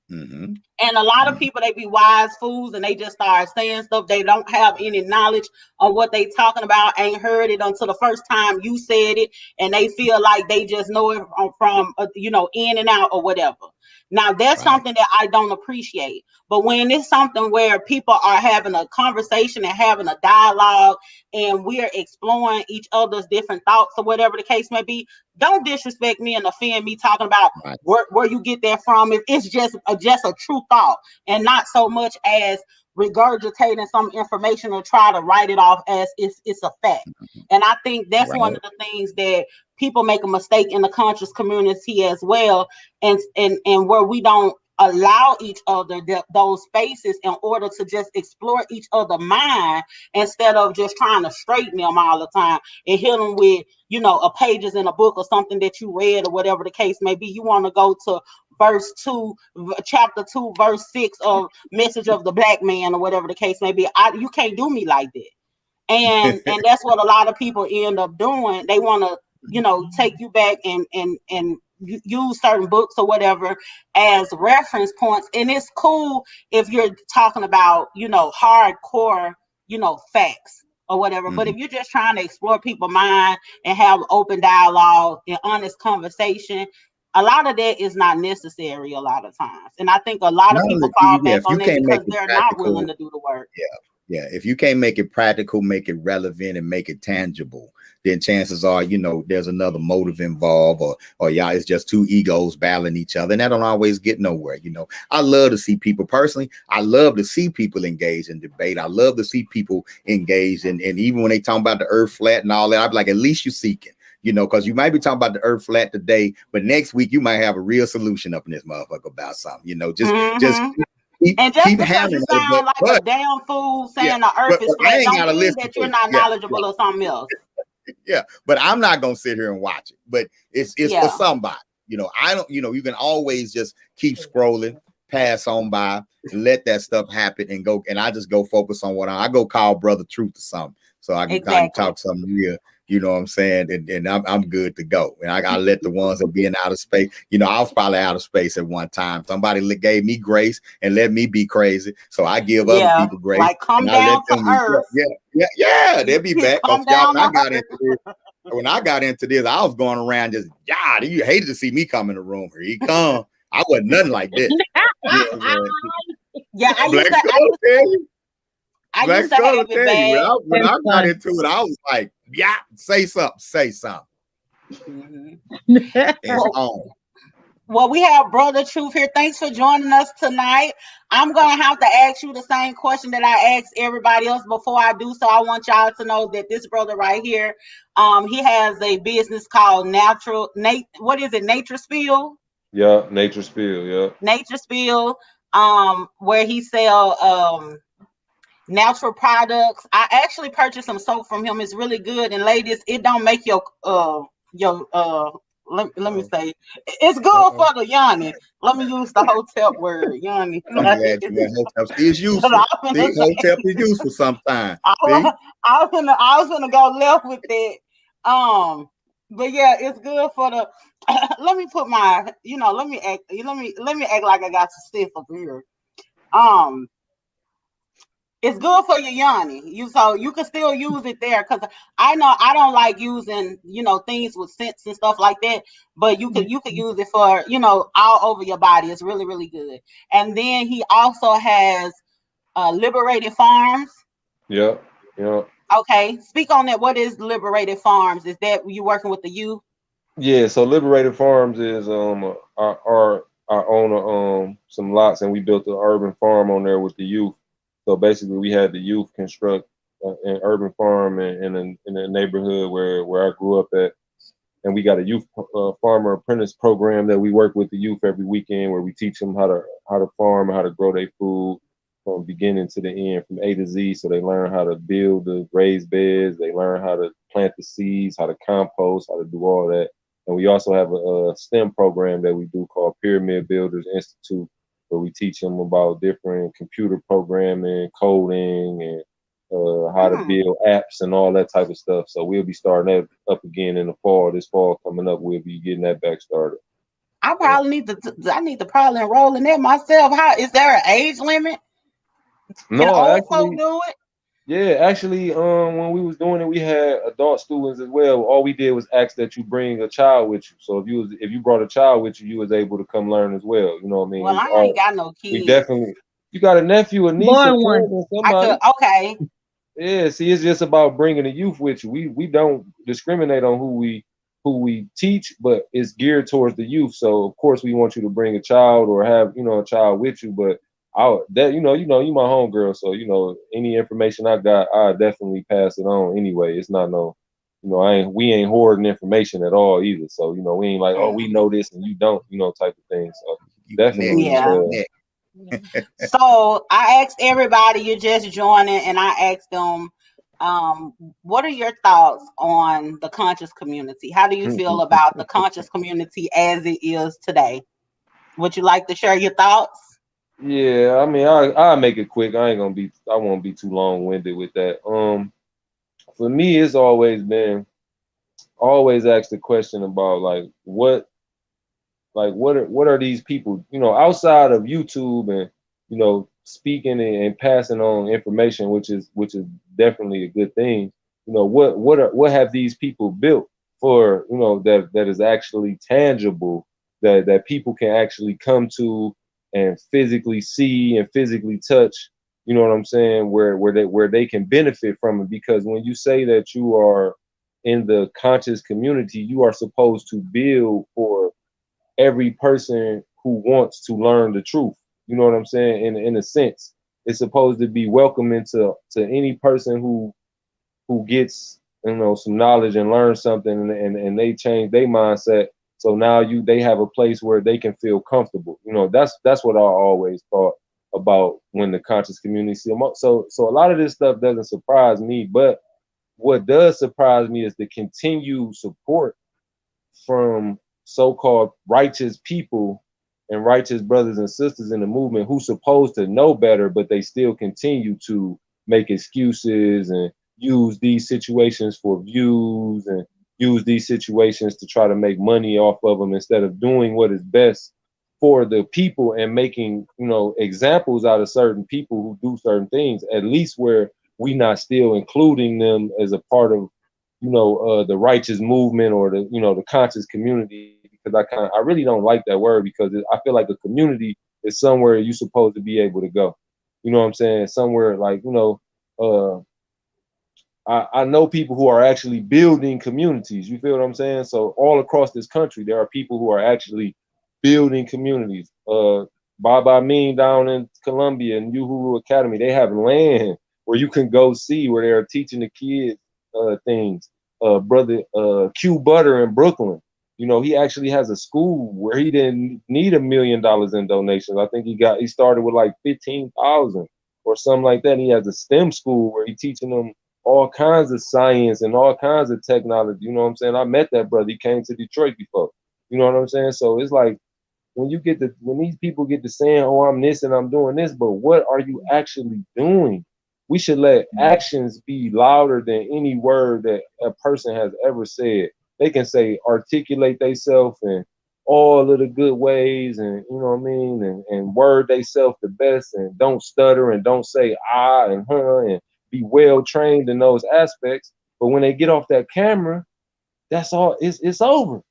And a lot of people, they be wise fools and they just start saying stuff. They don't have any knowledge on what they talking about, ain't heard it until the first time you said it, and they feel like they just know it from in and out or whatever. Now that's something that I don't appreciate. But when it's something where people are having a conversation and having a dialogue and we're exploring each other's different thoughts or whatever the case may be, don't disrespect me and offend me talking about where you get that from. If it's just a true thought and not so much as regurgitating some information or try to write it off as it's a fact. And I think that's one of the things that people make a mistake in the conscious community as well, and where we don't allow each other those spaces in order to just explore each other's mind instead of just trying to straighten them all the time and hit them with a pages in a book or something that you read or whatever the case may be. You want to go to chapter 2 verse 6 of Message of the Black Man or whatever the case may be. You can't do me like that. And that's what a lot of people end up doing. They want to take you back and use certain books or whatever as reference points, and it's cool if you're talking about hardcore facts or whatever. But if you're just trying to explore people's mind and have open dialogue and honest conversation, a lot of that is not necessary a lot of times. And I think a lot of people fall back on that because they're not willing to do the work.
Yeah, if you can't make it practical, make it relevant, and make it tangible, then chances are, there's another motive involved, or y'all, it's just two egos battling each other, and that don't always get nowhere. I love to see people personally. I love to see people engage in debate. I love to see people engage, and even when they talk about the earth flat and all that, I'd be like, at least you're seeking. Because you might be talking about the earth flat today, but next week you might have a real solution up in this motherfucker about something. Just keep
because you sound like a damn fool saying the earth is flat, don't mean that you're not knowledgeable or something else.
Yeah, but I'm not gonna sit here and watch it. But it's for somebody. I don't. You can always just keep scrolling, pass on by, let that stuff happen, and go. And I just go focus on what I go call Brother Truth or something, so I can talk something real. You know what I'm saying? And I'm good to go. And I let the ones that be in outer space. I was probably out of space at one time. Somebody gave me grace and let me be crazy. So I give other people grace.
Like come down to earth.
Yeah. They'll be back. When I got into this, I was going around just, you hated to see me come in the room. Here he come. I wasn't nothing like this.
I used to have it bad.
When I got into it, I was like, say something.
Well, we have Brother Truth here. Thanks for joining us tonight. I'm going to have to ask you the same question that I asked everybody else before I do so. I want y'all to know that this brother right here, he has a business called Nature Spill?
Yeah, Nature Spill, yeah.
Nature Spill, where he sell natural products. I actually purchased some soap from him. It's really good. And ladies, it don't make your let me say it's good for the yawny. Let me use the hotel word, yawny.
Hotel is useful. Hotel is useful sometimes.
I was gonna go left with that. But yeah, it's good for the let me put my let me act like I got some stuff up here. It's good for your yoni. So you can still use it there because I know I don't like using things with scents and stuff like that. But you could use it for all over your body. It's really, really good. And then he also has Liberated Farms.
Yeah.
Okay, speak on that. What is Liberated Farms? Is that you working with the youth?
Yeah. So Liberated Farms is our I own some lots, and we built an urban farm on there with the youth. So basically, we had the youth construct an urban farm in a neighborhood where I grew up at, and we got a youth farmer apprentice program that we work with the youth every weekend, where we teach them how to farm, how to grow their food from beginning to the end, from A to Z. So they learn how to build the raised beds, they learn how to plant the seeds, how to compost, how to do all that. And we also have a STEM program that we do called Pyramid Builders Institute, where we teach them about different computer programming, coding, and how to build apps and all that type of stuff. So we'll be starting that up again in the fall. This fall coming up, we'll be getting that back started.
I probably need to probably enroll in that myself. How is there an age limit? Can
No,
old folk
actually,
do it?
yeah, actually, when we was doing it, we had adult students as well. All we did was ask that you bring a child with you. So if you brought a child with you, you was able to come learn as well. You know what I mean?
Well, I ain't got no
We
kids.
definitely. You got a nephew, a niece, a
Born one.
cousin,
I could
somebody.
okay.
Yeah, see, it's just about bringing the youth with you. We don't discriminate on who we teach, but it's geared towards the youth. So of course we want you to bring a child or have a child with you. But you my homegirl, so any information I got, I definitely pass it on anyway. It's not no, we ain't hoarding information at all either. So we ain't like, oh, we know this and you don't, type of thing. So definitely,
Yeah. So I asked everybody you're just joining, and I asked them, what are your thoughts on the conscious community? How do you feel about the conscious community as it is today? Would you like to share your thoughts?
Yeah, I mean, I make it quick. I won't be too long winded with that. For me, it's always asked the question about what are these people, outside of YouTube and speaking and passing on information, which is definitely a good thing. What have these people built for, that is actually tangible, that people can actually come to and physically see and physically touch, you know what I'm saying, where they can benefit from it. Because when you say that you are in the conscious community, you are supposed to build for every person who wants to learn the truth. You know what I'm saying? In a sense, it's supposed to be welcoming to any person who gets some knowledge and learn something, and they change their mindset. So now they have a place where they can feel comfortable. That's what I always thought about when the conscious community. So a lot of this stuff doesn't surprise me, but what does surprise me is the continued support from so-called righteous people and righteous brothers and sisters in the movement who supposed to know better, but they still continue to make excuses and use these situations for views and use these situations to try to make money off of them instead of doing what is best for the people and making examples out of certain people who do certain things, at least where we not still including them as a part of the righteous movement or the conscious community. Because I really don't like that word, because I feel like a community is somewhere you're supposed to be able to go. You know what I'm saying? Somewhere like, I know people who are actually building communities. You feel what I'm saying? So all across this country, there are people who are actually building communities. Baba Amin down in Columbia and Uhuru Academy, they have land where you can go see where they're teaching the kids things. Brother Q Butter in Brooklyn, he actually has a school where he didn't need $1 million in donations. I think he started with like 15,000 or something like that. And he has a STEM school where he's teaching them all kinds of science and all kinds of technology. You know what I'm saying? I met that brother. He came to Detroit before. You know what I'm saying? So it's like when these people get to saying, oh, I'm this and I'm doing this, but what are you actually doing? We should let actions be louder than any word that a person has ever said. They can articulate themselves in all of the good ways, and you know what I mean, and word themselves the best, and don't stutter and don't say ah and huh, and be well trained in those aspects. But when they get off that camera, that's all. It's over.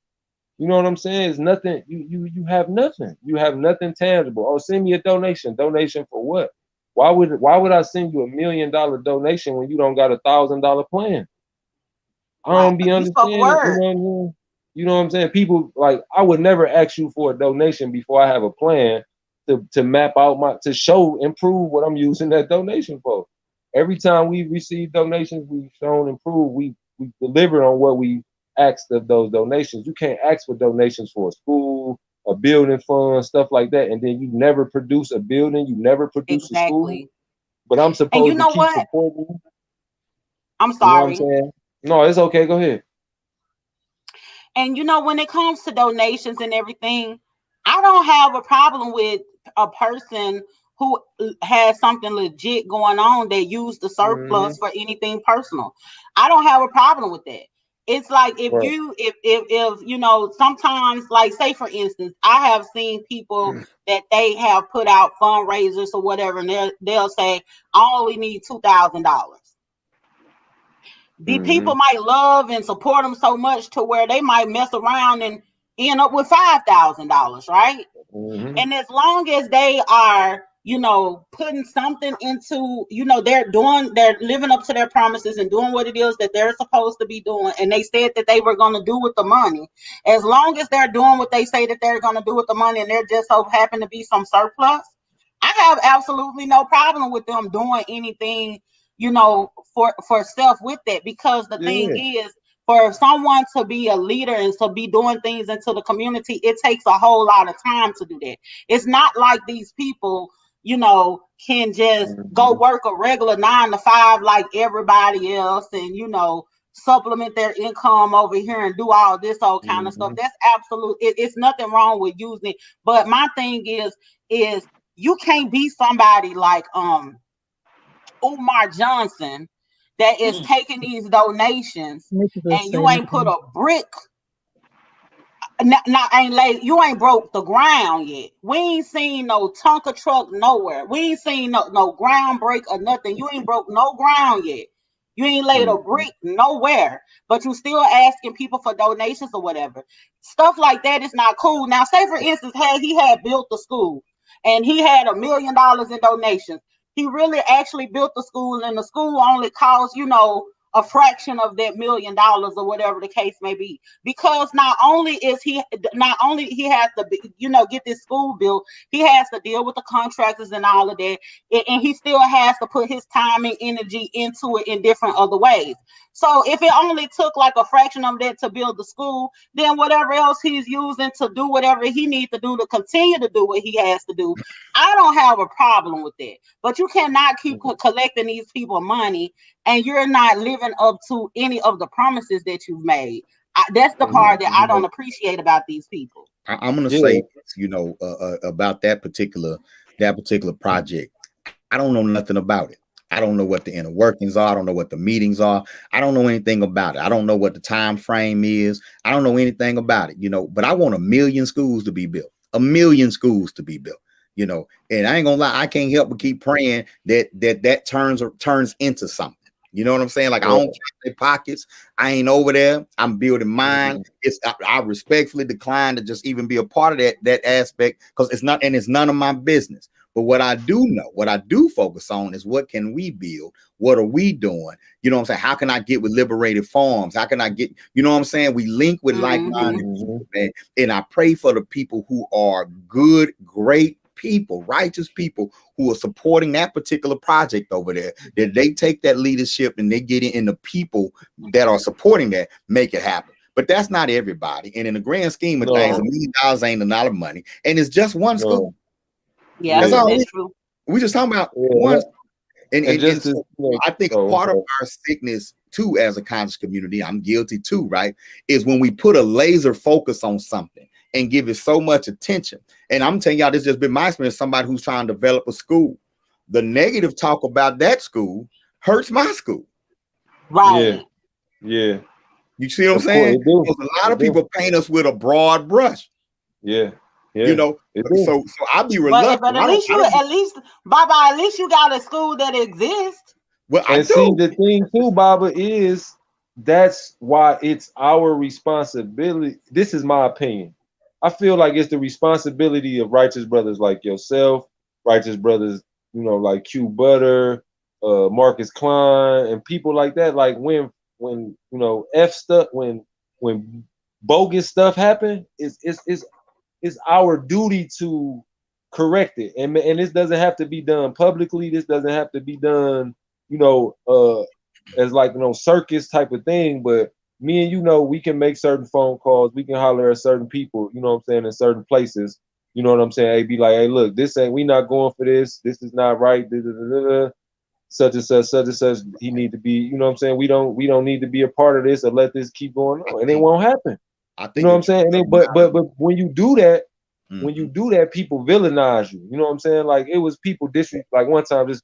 You know what I'm saying? It's nothing. You have nothing. You have nothing tangible. Oh, send me a donation. Donation for what? Why would I send you $1 million donation when you don't got $1,000 plan? I
Right.
don't be
You spoke
understanding. You
word.
know what I mean? You know what I'm saying? People like I would never ask you for a donation before I have a plan to map out to show improve what I'm using that donation for. Every time we receive donations, we've shown improve. We delivered on what we asked of those donations. You can't ask for donations for a school, a building fund, stuff like that, and then you never produce a building, you never produce a school.
Exactly.
But I'm
And you
supposed to
know
keep
what?
supporting you.
I'm
You know what I'm
sorry.
saying? No, it's okay. Go ahead.
And you know, when it comes to donations and everything, I don't have a problem with a person who has something legit going on that use the
Mm-hmm.
surplus for anything personal. I don't have a problem with that. It's like if
Right.
you if you know, sometimes, like, say for instance, I have seen people that they have put out fundraisers or whatever, and they'll say, I only need $2,000. The
Mm-hmm.
people might love and support them so much to where they might mess around and end up with $5,000, right?
Mm-hmm.
And as long as they are, you know, putting something into, you know, they're living up to their promises and doing what it is that they're supposed to be doing, and they said that they were going to do with the money. As long as they're doing what they say that they're going to do with the money, and there just so happen to be some surplus, I have absolutely no problem with them doing anything, you know, for self with that. Because the thing
Yeah.
is, for someone to be a leader and to be doing things into the community, it takes a whole lot of time to do that. It's not like these people, you know, can just go
Mm-hmm.
work a regular 9 to 5 like everybody else, and, you know, supplement their income over here and do all this old kind of stuff.
Mm-hmm.
That's absolute. It's nothing wrong with using it. But my thing is you can't be somebody like Umar Johnson that is taking these donations, and you ain't put a brick. Not ain't laid. You ain't broke the ground yet. We ain't seen no Tonka truck nowhere. We ain't seen no ground break or nothing. You ain't broke no ground yet. You ain't laid a
Mm-hmm.
brick nowhere, but you still asking people for donations or whatever. Stuff like that is not cool. Now, say for instance, had he had built the school and he had $1 million in donations, he really actually built the school, and the school only cost, you know, a fraction of that $1 million or whatever the case may be. Because not only he has to be, you know, get this school built, he has to deal with the contractors and all of that, and he still has to put his time and energy into it in different other ways. So if it only took like a fraction of that to build the school, then whatever else he's using to do whatever he needs to do to continue to do what he has to do, I don't have a problem with that. But you cannot keep collecting these people money, and you're not living up to any of the promises that you've made. That's the
You
part that I
Mm-hmm.
don't appreciate about these people.
I'm going to
Yeah.
say this, you know, about that particular project. I don't know nothing about it. I don't know what the inner workings are. I don't know what the meetings are. I don't know anything about it. I don't know what the time frame is. I don't know anything about it, you know, but I want 1 million schools to be built, 1 million schools to be built, you know, and I ain't gonna lie, I can't help but keep praying that turns into something. You know what I'm saying? Like, I
Right.
don't count their pockets. I ain't over there. I'm building mine.
Mm-hmm.
I respectfully decline to just even be a part of that aspect, because it's none of my business. But what I do know, what I do focus on is, what can we build? What are we doing? You know what I'm saying? How can I get with Liberated Farms? How can I get, you know what I'm saying? We link with
Mm-hmm.
like-minded
Mm-hmm.
people, man. And I pray for the people who are good, great people, righteous people who are supporting that particular project over there, that they take that leadership and they get in the people that are supporting that, make it happen. But that's not everybody. And in the grand scheme of things,
No.
$1 million ain't a lot of money. And it's just one school.
No.
Yeah,
That's
Yeah.
all
that's true.
we just talking about,
Yeah.
one. And,
And
and, and
just to,
so I think a
oh,
part of
okay.
our sickness too, as a conscious community, I'm guilty too, right? Is when we put a laser focus on something and give it so much attention. And I'm telling y'all, this has just been my experience. Somebody who's trying to develop a school, the negative talk about that school hurts my school.
Yeah.
Right.
Yeah.
You see what I'm
Of course
saying?
it do.
Because a lot
It
of
do.
people paint us with a broad brush,
Yeah.
you
Yeah.
know.
It do.
So I'll be
But
reluctant.
at least you, at least, Baba, at least you got a school that exists.
Well, I
And see,
do.
the thing too, Baba, is that's why it's our responsibility. This is my opinion. I feel like it's the responsibility of righteous brothers like yourself, righteous brothers, like Q Butter, Marcus Klein, and people like that. Like when F stuff, when bogus stuff happen, it's our duty to correct it. And this doesn't have to be done publicly. This doesn't have to be done, as like circus type of thing. But me and we can make certain phone calls. We can holler at certain people. You know what I'm saying, in certain places. You know what I'm saying? Hey, be like, hey, look, this ain't. We not going for this. This is not right. Such and such, such and such. He need to be. You know what I'm saying? We don't need to be a part of this or let this keep going on, and it won't happen.
I think
you know what I'm saying? And but when you do that, when you do that, people villainize you. You know what I'm saying? Like it was people disrespect. Like one time, I'm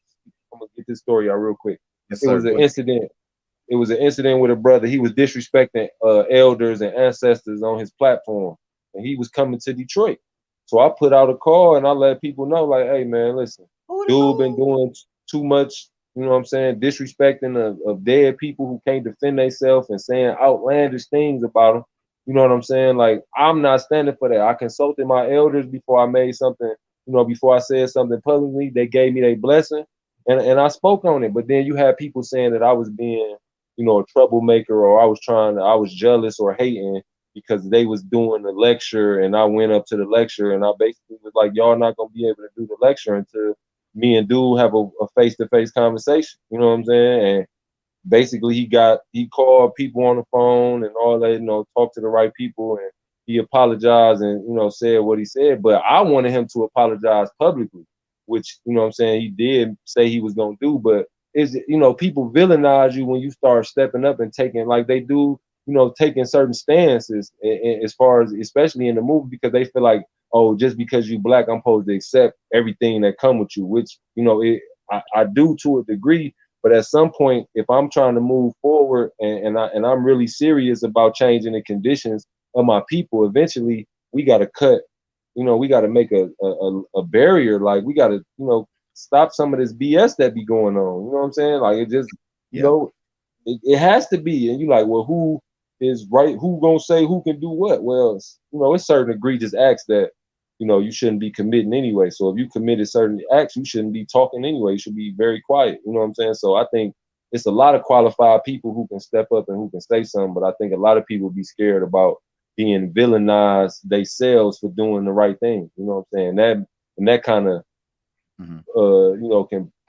gonna get this story out real quick.
Yes,
it was an incident. It was an incident with a brother. He was disrespecting elders and ancestors on his platform, and he was coming to Detroit. So I put out a call and I let people know, like, hey man, listen, dude been doing too much. You know what I'm saying? Disrespecting of dead people who can't defend themselves and saying outlandish things about them. You know what I'm saying? Like, I'm not standing for that. I consulted my elders before I made something, before I said something publicly. They gave me their blessing and I spoke on it. But then you had people saying that I was being, a troublemaker, or I was jealous or hating because they was doing the lecture and I went up to the lecture and I basically was like, y'all not going to be able to do the lecture until me and dude have a face-to-face conversation. You know what I'm saying? And basically he called people on the phone and all that, talked to the right people, and he apologized and said what he said. But I wanted him to apologize publicly, which what I'm saying, he did say he was gonna do. But people villainize you when you start stepping up and taking, like they do, taking certain stances as far as, especially in the movie, because they feel like, oh, just because you black, I'm supposed to accept everything that come with you, which I do to a degree. But at some point, if I'm trying to move forward and I'm really serious about changing the conditions of my people, eventually we got to cut. We got to make a barrier. Like we got to stop some of this BS that be going on. You know what I'm saying? Like it just it has to be. And you like, well, who is right? Who gonna say who can do what? Well, it's certain egregious acts that you shouldn't be committing anyway. So if you committed certain acts, you shouldn't be talking anyway. You should be very quiet. You know what I'm saying? So I think it's a lot of qualified people who can step up and who can say something, but I think a lot of people be scared about being villainized themselves for doing the right thing. You know what I'm saying? That kind of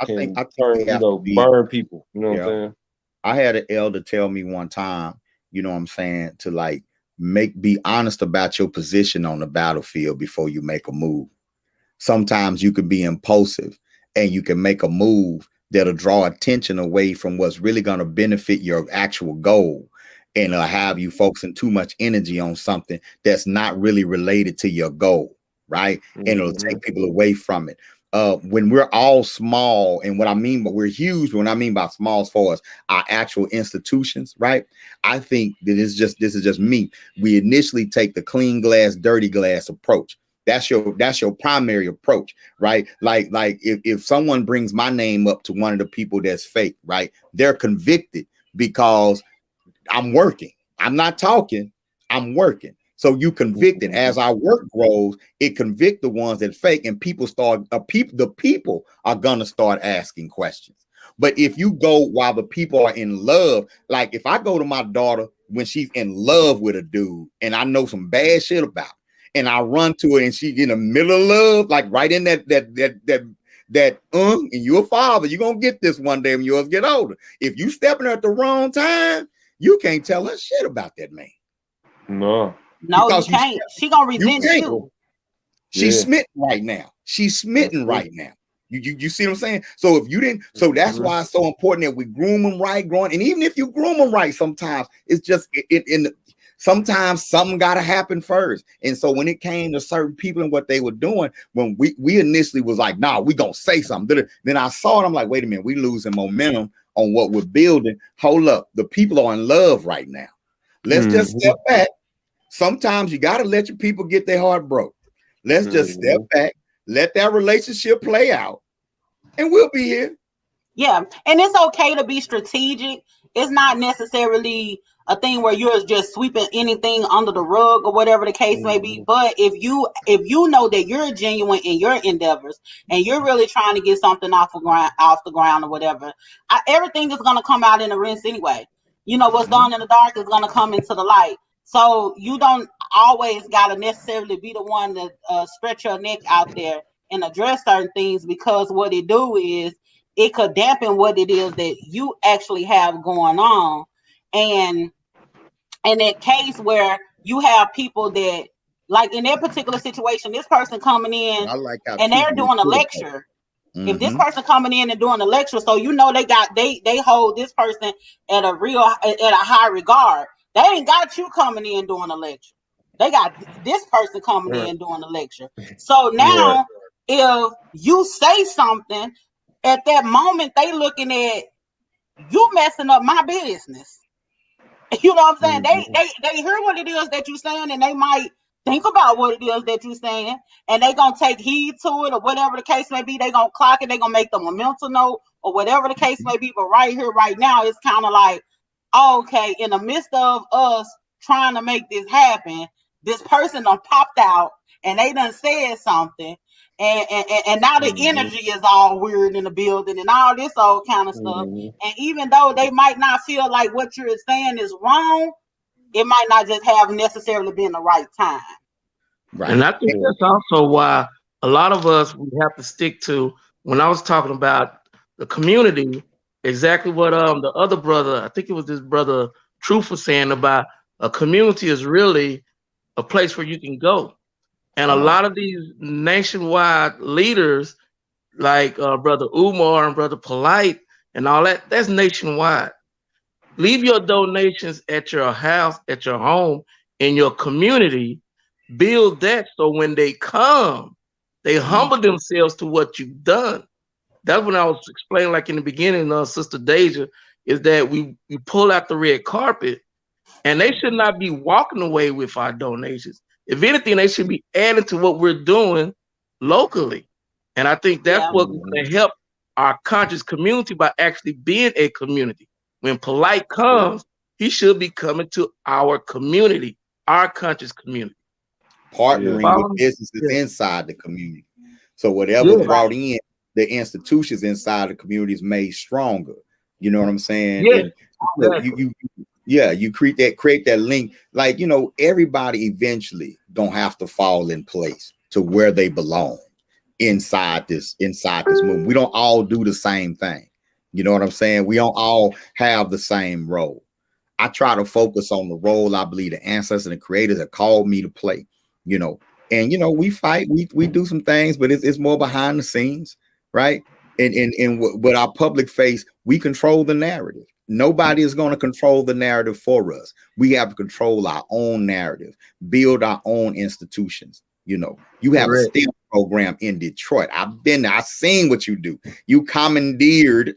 can turn, burn people. You know what I'm saying?
I had an elder tell me one time, you know what I'm saying, to like be honest about your position on the battlefield before you make a move. Sometimes you can be impulsive and you can make a move that'll draw attention away from what's really going to benefit your actual goal, and have you focusing too much energy on something that's not really related to your goal, right? And it'll take people away from it. When we're all small, and what I mean, but we're huge. When I mean by small, as far as our actual institutions, right? I think that this is just me. We initially take the clean glass, dirty glass approach. That's your primary approach, right? Like if someone brings my name up to one of the people that's fake, right? They're convicted because I'm working. I'm not talking. I'm working. So you convicted. As our work grows, it convict the ones that fake, and people the people are gonna start asking questions. But if you go while the people are in love, like if I go to my daughter when she's in love with a dude and I know some bad shit about her, and I run to her and she's in the middle of love, like right in that and you're a father, you're gonna get this one day when yours get older. If you stepping her at the wrong time, you can't tell her shit about that man.
No, you can't. She gonna resent you.
She's smitten right now. She's smitten right now. You see what I'm saying? So if you didn't, so that's why it's so important that we groom them right, growing. And even if you groom them right, sometimes it's just sometimes something got to happen first. And so when it came to certain people and what they were doing, when we initially was like, nah, we gonna say something. Then I saw it. I'm like, wait a minute, we losing momentum on what we're building. Hold up, the people are in love right now. Let's just step back. Sometimes you got to let your people get their heart broke. Let's just step back, let that relationship play out, and we'll be here.
Yeah, and it's okay to be strategic. It's not necessarily a thing where you're just sweeping anything under the rug or whatever the case may be. But if you know that you're genuine in your endeavors and you're really trying to get something off the ground or whatever, everything is gonna come out in the rinse anyway. What's done in the dark is gonna come into the light. So you don't always gotta necessarily be the one to stretch your neck out there and address certain things, because what it do is it could dampen what it is that you actually have going on. And in that case where you have people that, like in that particular situation, this person coming in
I like how
and they're
truthfully
doing a
put it.
lecture. If this person coming in and doing a lecture, so you know they hold this person at a high regard. They ain't got you coming in doing a lecture. They got this person coming
Right.
in doing a lecture. So
Right.
now, if you say something at that moment, they looking at you messing up my business. You know what I'm saying? They hear what it is that you're saying, and they might think about what it is that you're saying, and they gonna take heed to it, or whatever the case may be. They gonna clock it. They gonna make them a mental note, or whatever the case may be. But right here, right now, it's kind of like, okay, in the midst of us trying to make this happen, this person done popped out, and they done said something. And now the energy is all weird in the building and all this old kind of stuff. And even though they might not feel like what you're saying is wrong, it might not just have necessarily been the right time.
Right.
And I think that's also why a lot of us, we have to stick to, when I was talking about the community, exactly what the other brother, I think it was this brother Truth, was saying about a community is really a place where you can go. And a lot of these nationwide leaders, like Brother Umar and Brother Polite and all that, that's nationwide. Leave your donations at your house, at your home, in your community. Build that so when they come, they humble themselves to what you've done. That's when I was explaining, like in the beginning, Sister Deja, is that we pull out the red carpet, and they should not be walking away with our donations. If anything, they should be adding to what we're doing locally. And I think that's
Yeah.
what's going to help our conscious community by actually being a community. When Polite comes, he should be coming to our community, our conscious community.
Partnering with businesses inside the community. So whatever brought in the institutions inside the community is made stronger. You know what I'm saying? And you create that link. Like, you know, everybody eventually don't have to fall in place to where they belong inside this movement. We don't all do the same thing. You know what I'm saying? We don't all have the same role. I try to focus on the role I believe the ancestors and the creators have called me to play, you know. And you know, we fight, we do some things, but it's more behind the scenes, right? And with our public face, we control the narrative. Nobody is going to control the narrative for us. We have to control our own narrative, build our own institutions. You know, you have a STEM program in Detroit. I've been there. I've seen what you do. You commandeered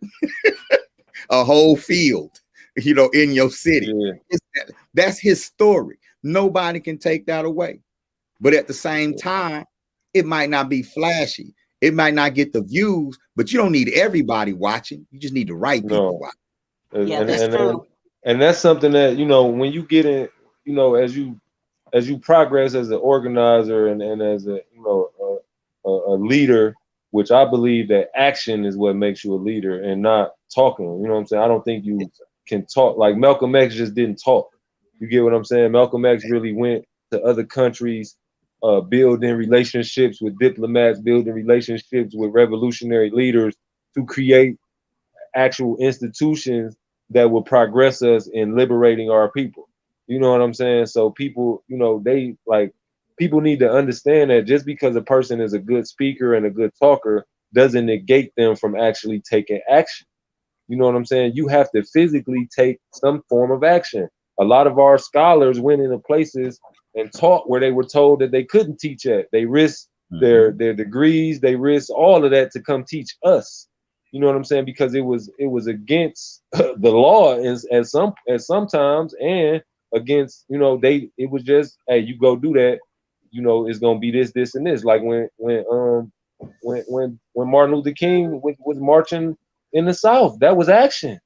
a whole field, you know, in your city. That's his story. Nobody can take that away. But at the same time, it might not be flashy. It might not get the views, but you don't need everybody watching. You just need the right people watching.
Yeah, that's true.
And that's something that, you know, when you get in, you know, as you progress as an organizer and as a, you know, a leader, which I believe that action is what makes you a leader and not talking. You know what I'm saying? I don't think you can talk. Like Malcolm X just didn't talk. You get what I'm saying? Malcolm X really went to other countries, building relationships with diplomats, building relationships with revolutionary leaders to create actual institutions that will progress us in liberating our people. You know what I'm saying? So people, you know, people need to understand that just because a person is a good speaker and a good talker doesn't negate them from actually taking action. You know what I'm saying? You have to physically take some form of action. A lot of our scholars went into places and taught where they were told that they couldn't teach at. They risked their degrees, they risked all of that to come teach us. You know what I'm saying? Because it was against the law at sometimes, and against, you know, it was just, hey, you go do that, you know, it's gonna be this, and this. Like when Martin Luther King was marching in the South, that was action.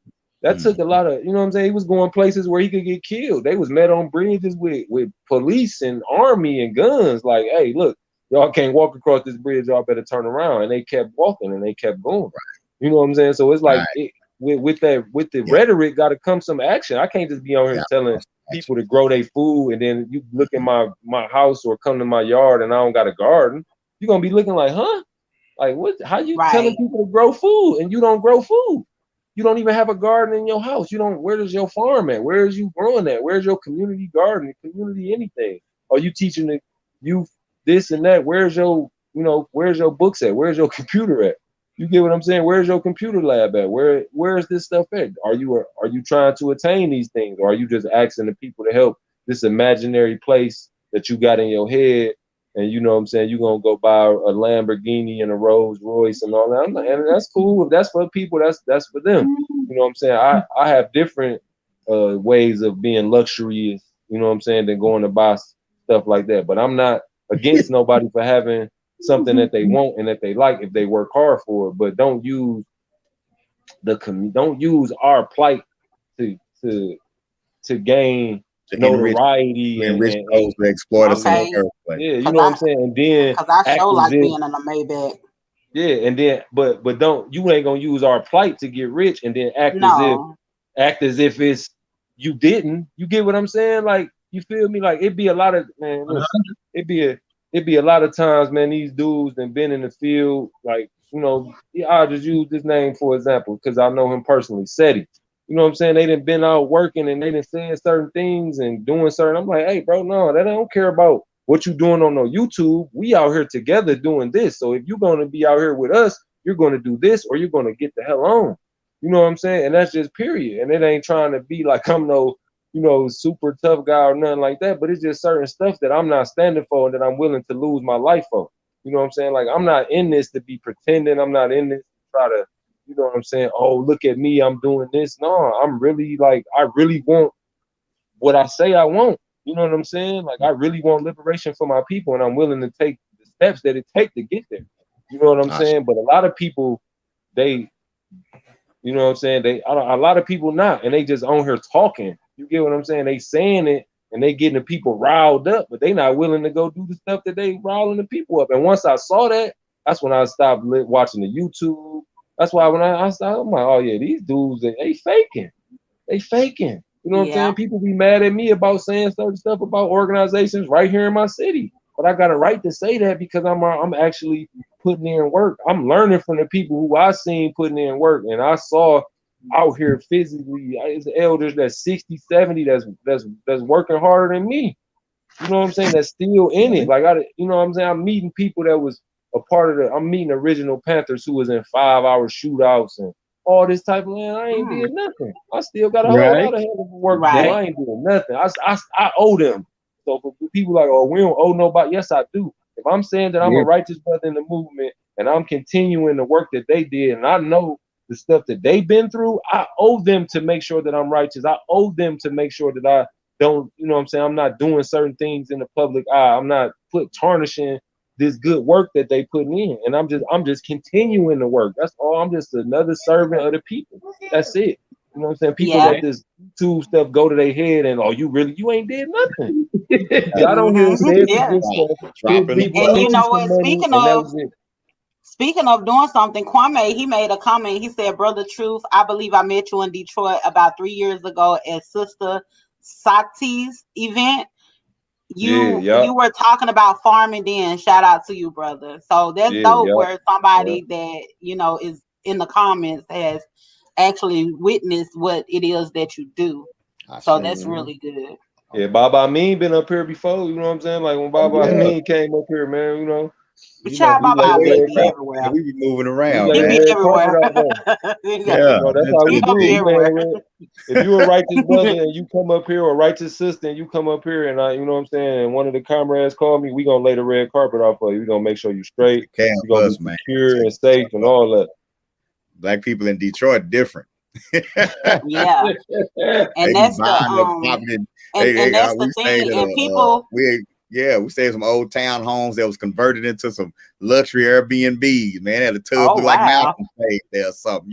That took a lot of, you know what I'm saying? He was going places where he could get killed. They was met on bridges with police and army and guns. Like, hey, look, y'all can't walk across this bridge. Y'all better turn around. And they kept walking and they kept going. You know what I'm saying? So it's like with the rhetoric got to come some action. I can't just be on here telling people to grow their food, and then you look in my house or come to my yard and I don't got a garden. You're gonna be looking like, huh? Like, what? How you telling people to grow food and you don't grow food? You don't even have a garden in your house. You don't. Where does your farm at? Where is you growing at? Where's your community garden? Community anything? Are you teaching the youth this and that? Where's your where's your books at? Where's your computer at? You get what I'm saying? Where's your computer lab at? Where's this stuff at? Are you trying to attain these things, or are you just asking the people to help this imaginary place that you got in your head? And you know what I'm saying, you're gonna go buy a Lamborghini and a Rolls Royce and all that. And that's cool. If that's for people, that's for them. You know what I'm saying? I have different ways of being luxurious, you know what I'm saying, than going to buy stuff like that. But I'm not against nobody for having something that they want and that they like if they work hard for it. But don't use our plight to gain notoriety and
those that exploit us in the first place.
Yeah, you know what I'm saying? And then
because I show like being in a Maybach.
Yeah, and then but you ain't gonna use our plight to get rich and then act as if it's you didn't. You get what I'm saying? Like, you feel me? Like, it'd be a lot of it'd be a lot of times, man, these dudes that been in the field, like, I'll just use this name for example, because I know him personally, Seti. You know what I'm saying? They done been out working and they done saying certain things and doing certain. I'm like, hey, bro, no, that I don't care about what you doing on no YouTube. We out here together doing this. So if you're going to be out here with us, you're going to do this or you're going to get the hell on. You know what I'm saying? And that's just period. And it ain't trying to be like I'm no, super tough guy or nothing like that. But it's just certain stuff that I'm not standing for and that I'm willing to lose my life for. You know what I'm saying? Like, I'm not in this to be pretending. I'm not in this to try to, you know what I'm saying? Oh, look at me, I'm doing this. No, I'm really like, I really want what I say I want. You know what I'm saying? Like, I really want liberation for my people, and I'm willing to take the steps that it take to get there. You know what I'm saying? But a lot of people, they, you know what I'm saying? A lot of people not, and they just on here talking. You get what I'm saying? They saying it, and they getting the people riled up, but they not willing to go do the stuff that they riling the people up. And once I saw that, that's when I stopped watching the YouTube. That's why when I started, I'm like, oh yeah, these dudes, they faking. They faking. You know what I'm saying? People be mad at me about saying certain stuff about organizations right here in my city. But I got a right to say that because I'm actually putting in work. I'm learning from the people who I seen putting in work. And I saw out here physically, it's elders that's 60, 70 that's working harder than me. You know what I'm saying? That's still in it. Like, you know what I'm saying? I'm meeting people that was a part of I'm meeting original Panthers who was in 5-hour shootouts and all this type of land. I ain't did nothing. I still got a whole lot of hell of work to do. I ain't doing nothing. I owe them. So for people like, oh, we don't owe nobody. Yes, I do. If I'm saying that I'm a righteous brother in the movement and I'm continuing the work that they did, and I know the stuff that they've been through, I owe them to make sure that I'm righteous. I owe them to make sure that I don't, you know what I'm saying, I'm not doing certain things in the public eye. I'm not tarnishing this good work that they putting in, and I'm just continuing the work. That's all. I'm just another servant of the people. That's it. You know what I'm saying? People let this YouTube stuff go to their head, and you ain't did nothing. Y'all don't hear said this stuff.
And you know what? Speaking of doing something, Kwame, he made a comment. He said, "Brother Truth, I believe I met you in Detroit about 3 years ago at Sister Sakti's event. You were talking about farming then. Shout out to you, brother. So that's dope where somebody that, is in the comments has actually witnessed what it is that you do. So that's really good.
Yeah, Baba Amin been up here before, you know what I'm saying? Like when Baba Amin came up here, man,
But Baba Amin be everywhere.
We be moving around.
He be everywhere.
That's how we do. If you a righteous brother and you come up here, or a righteous sister and you come up here, and you know what I'm saying, and one of the comrades called me, we gonna lay the red carpet off for you. We gonna make sure you straight. We gonna be secure and safe and all that.
Black people in Detroit different.
And that's the that's the thing. And people
we stayed in some old town homes that was converted into some luxury Airbnbs. Man, had a tub like Malcolm stayed there or something.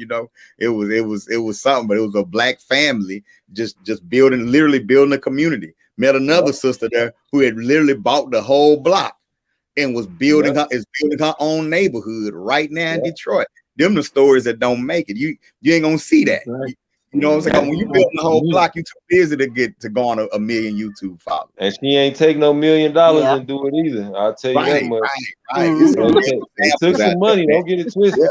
It was something, but it was a black family just literally building a community. Met another sister there who had literally bought the whole block and was building her own neighborhood right now in Detroit. them the stories that don't make it. You ain't gonna see that. You know what I'm saying? When you build the whole block, you too busy to get to go on a million YouTube followers.
And she ain't take no $1 million and do it either. I'll tell you that much.
Right. It's
it took some money. Don't get it twisted.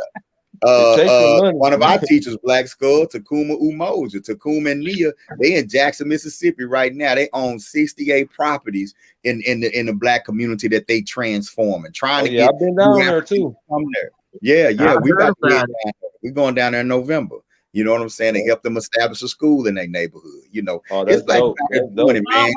Yeah. One of our teachers, Black Skull, Takuma Umoja, Takuma and Nia, they in Jackson, Mississippi right now. They own 68 properties in the Black community that they transform and trying to get.
I've been down there too.
From there. Yeah. We're going down there in November. You know what I'm saying? To help them establish a school in their neighborhood. You know, it's Black people out there doing it, man.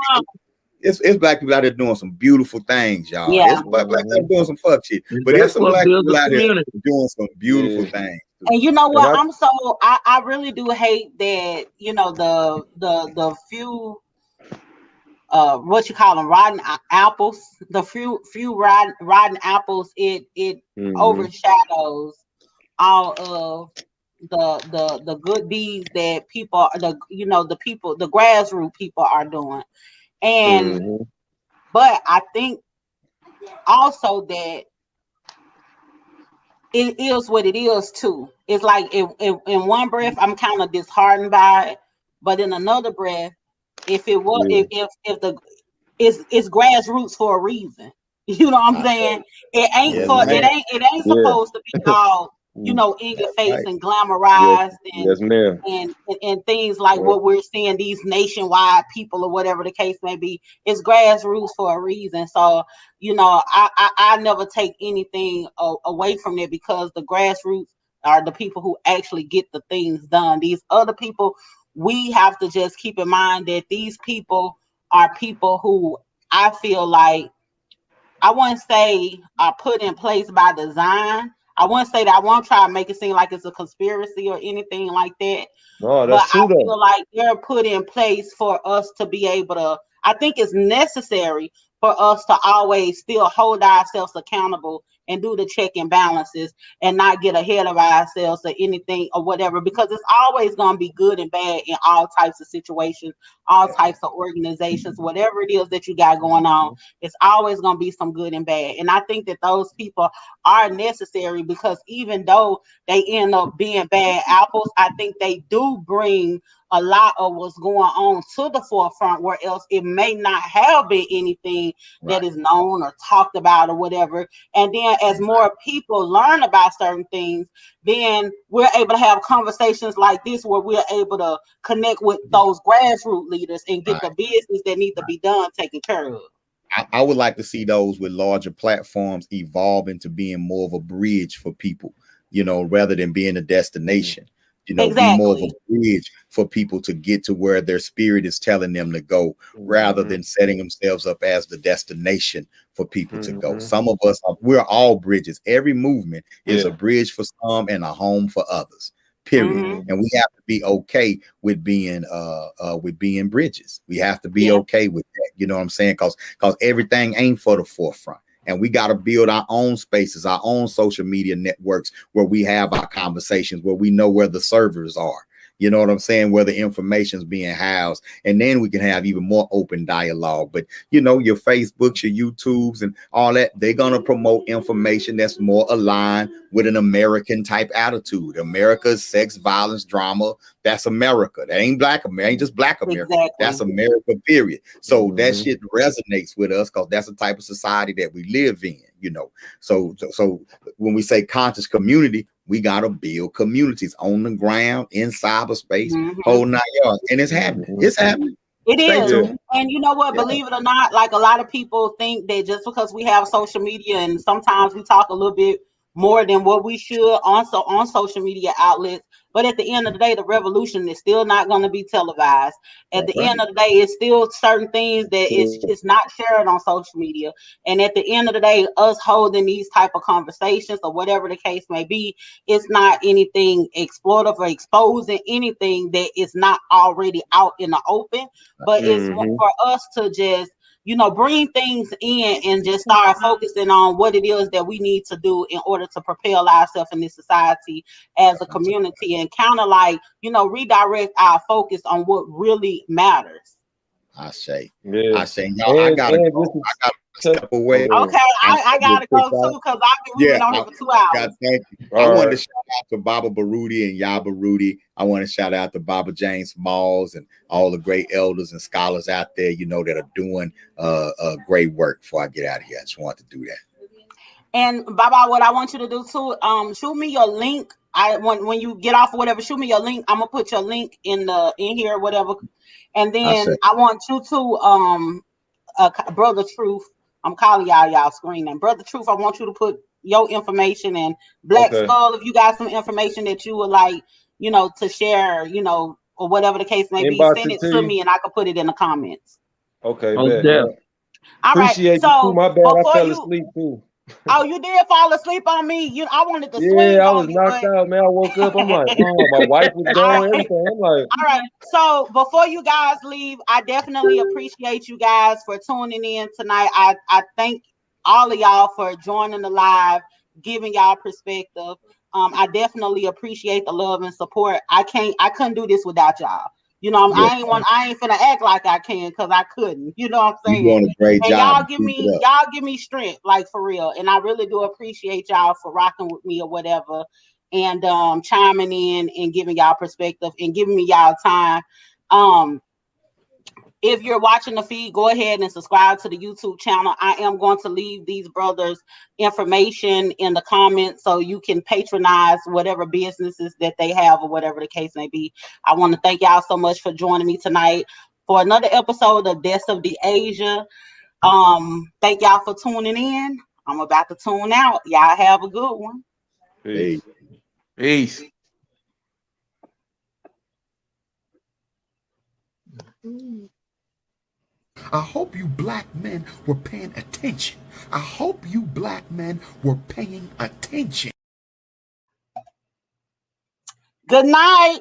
It's Black people out there doing some beautiful things, y'all.
Yeah.
It's Black people doing some fuck shit, but there's some Black people out there doing some beautiful things.
And you know what? I really do hate that. You know the few what you call them, rotten apples. The few rotten apples. It overshadows all of the good deeds that people, the grassroots people are doing. And but I think also that it is what it is too. It's like in one breath I'm kind of disheartened by it, but in another breath, if it was if the it's grassroots for a reason. You know what I'm saying? It ain't it ain't supposed to be all in your face and glamorized and things like what we're seeing, these nationwide people or whatever the case may be. It's grassroots for a reason. So, I never take anything away from it, because the grassroots are the people who actually get the things done. These other people, we have to just keep in mind that these people are people who I feel like, I wouldn't say are put in place by design. I wouldn't say that. I won't try to make it seem like it's a conspiracy or anything like that.
No, that's true.
I feel like they're put in place for us to be able to. I think it's necessary for us to always still hold ourselves accountable and do the check and balances and not get ahead of ourselves or anything or whatever, because it's always going to be good and bad in all types of situations, all types of organizations, whatever it is that you got going on. It's always going to be some good and bad. And I think that those people are necessary, because even though they end up being bad apples, I think they do bring a lot of what's going on to the forefront, where else it may not have been anything that is known or talked about or whatever. And then as more people learn about certain things, then we're able to have conversations like this, where we're able to connect with those grassroots leaders and get the business that need to be done taken care of.
I would like to see those with larger platforms evolve into being more of a bridge for people, rather than being a destination. Be more of a bridge for people to get to where their spirit is telling them to go, rather than setting themselves up as the destination for people to go. Some of us, we're all bridges. Every movement is a bridge for some and a home for others, period. And we have to be okay with being bridges. We have to be okay with that. You know what I'm saying? Because everything ain't for the forefront. And we got to build our own spaces, our own social media networks, where we have our conversations, where we know where the servers are. You know what I'm saying? Where the information is being housed. And then we can have even more open dialogue. But, your Facebooks, your YouTubes and all that, they're going to promote information that's more aligned with an American type attitude. America's sex, violence, drama. That's America. That ain't Black America. Ain't just Black America. Exactly. That's America, period. So that shit resonates with us, because that's the type of society that we live in, So when we say conscious community, we got to build communities on the ground, in cyberspace, whole 9 yards. And it's happening. It's happening.
It is. And you know what? Believe it or not, like, a lot of people think that just because we have social media, and sometimes we talk a little bit more than what we should also on social media outlets, but at the end of the day, the revolution is still not going to be televised. At the end of the day, it's still certain things that it's not shared on social media. And at the end of the day, us holding these type of conversations or whatever the case may be, it's not anything exploitive or exposing anything that is not already out in the open. But it's for us to just bring things in and just start focusing on what it is that we need to do in order to propel ourselves in this society as a community, and kind of like, redirect our focus on what really matters.
I say, y'all, I gotta step away.
Okay, I gotta go too because I've been on here for 2 hours.
God, thank you. I wanted to shout out to Baba Baruti and Yaba Rudy. I want to shout out to Baba James Smalls and all the great elders and scholars out there, that are doing great work. Before I get out of here, I just want to do that.
And Baba, what I want you to do too, shoot me your link. When you get off or whatever, shoot me your link. I'm gonna put your link in here or whatever. And then I want you to Brother Truth. I'm calling y'all screening. Brother Truth, I want you to put your information and Black Skull, if you got some information that you would like, to share, or whatever the case may be, send it to me and I can put it in the comments.
Okay,
All
appreciate
right.
you too. My bad, I fell asleep too.
Oh, you did fall asleep on me. I wanted to swing.
Yeah, I was knocked out, man. I woke up. I'm like, oh, my wife was gone. Everything. I'm like,
all right. So before you guys leave, I definitely appreciate you guys for tuning in tonight. I thank all of y'all for joining the live, giving y'all perspective. I definitely appreciate the love and support. I couldn't do this without y'all. I ain't finna act like I can because I couldn't. You know what I'm saying?
You're doing a great job.
Y'all give me strength, like for real. And I really do appreciate y'all for rocking with me or whatever, and chiming in and giving y'all perspective and giving me y'all time. If you're watching the feed, go ahead and subscribe to the YouTube channel. I am going to leave these brothers' information in the comments so you can patronize whatever businesses that they have or whatever the case may be. I want to thank y'all so much for joining me tonight for another episode of Death of the Asia. Thank y'all for tuning in. I'm about to tune out. Y'all have a good one.
Peace.
Peace.
I hope you black men were paying attention. I hope you black men were paying attention.
Good night.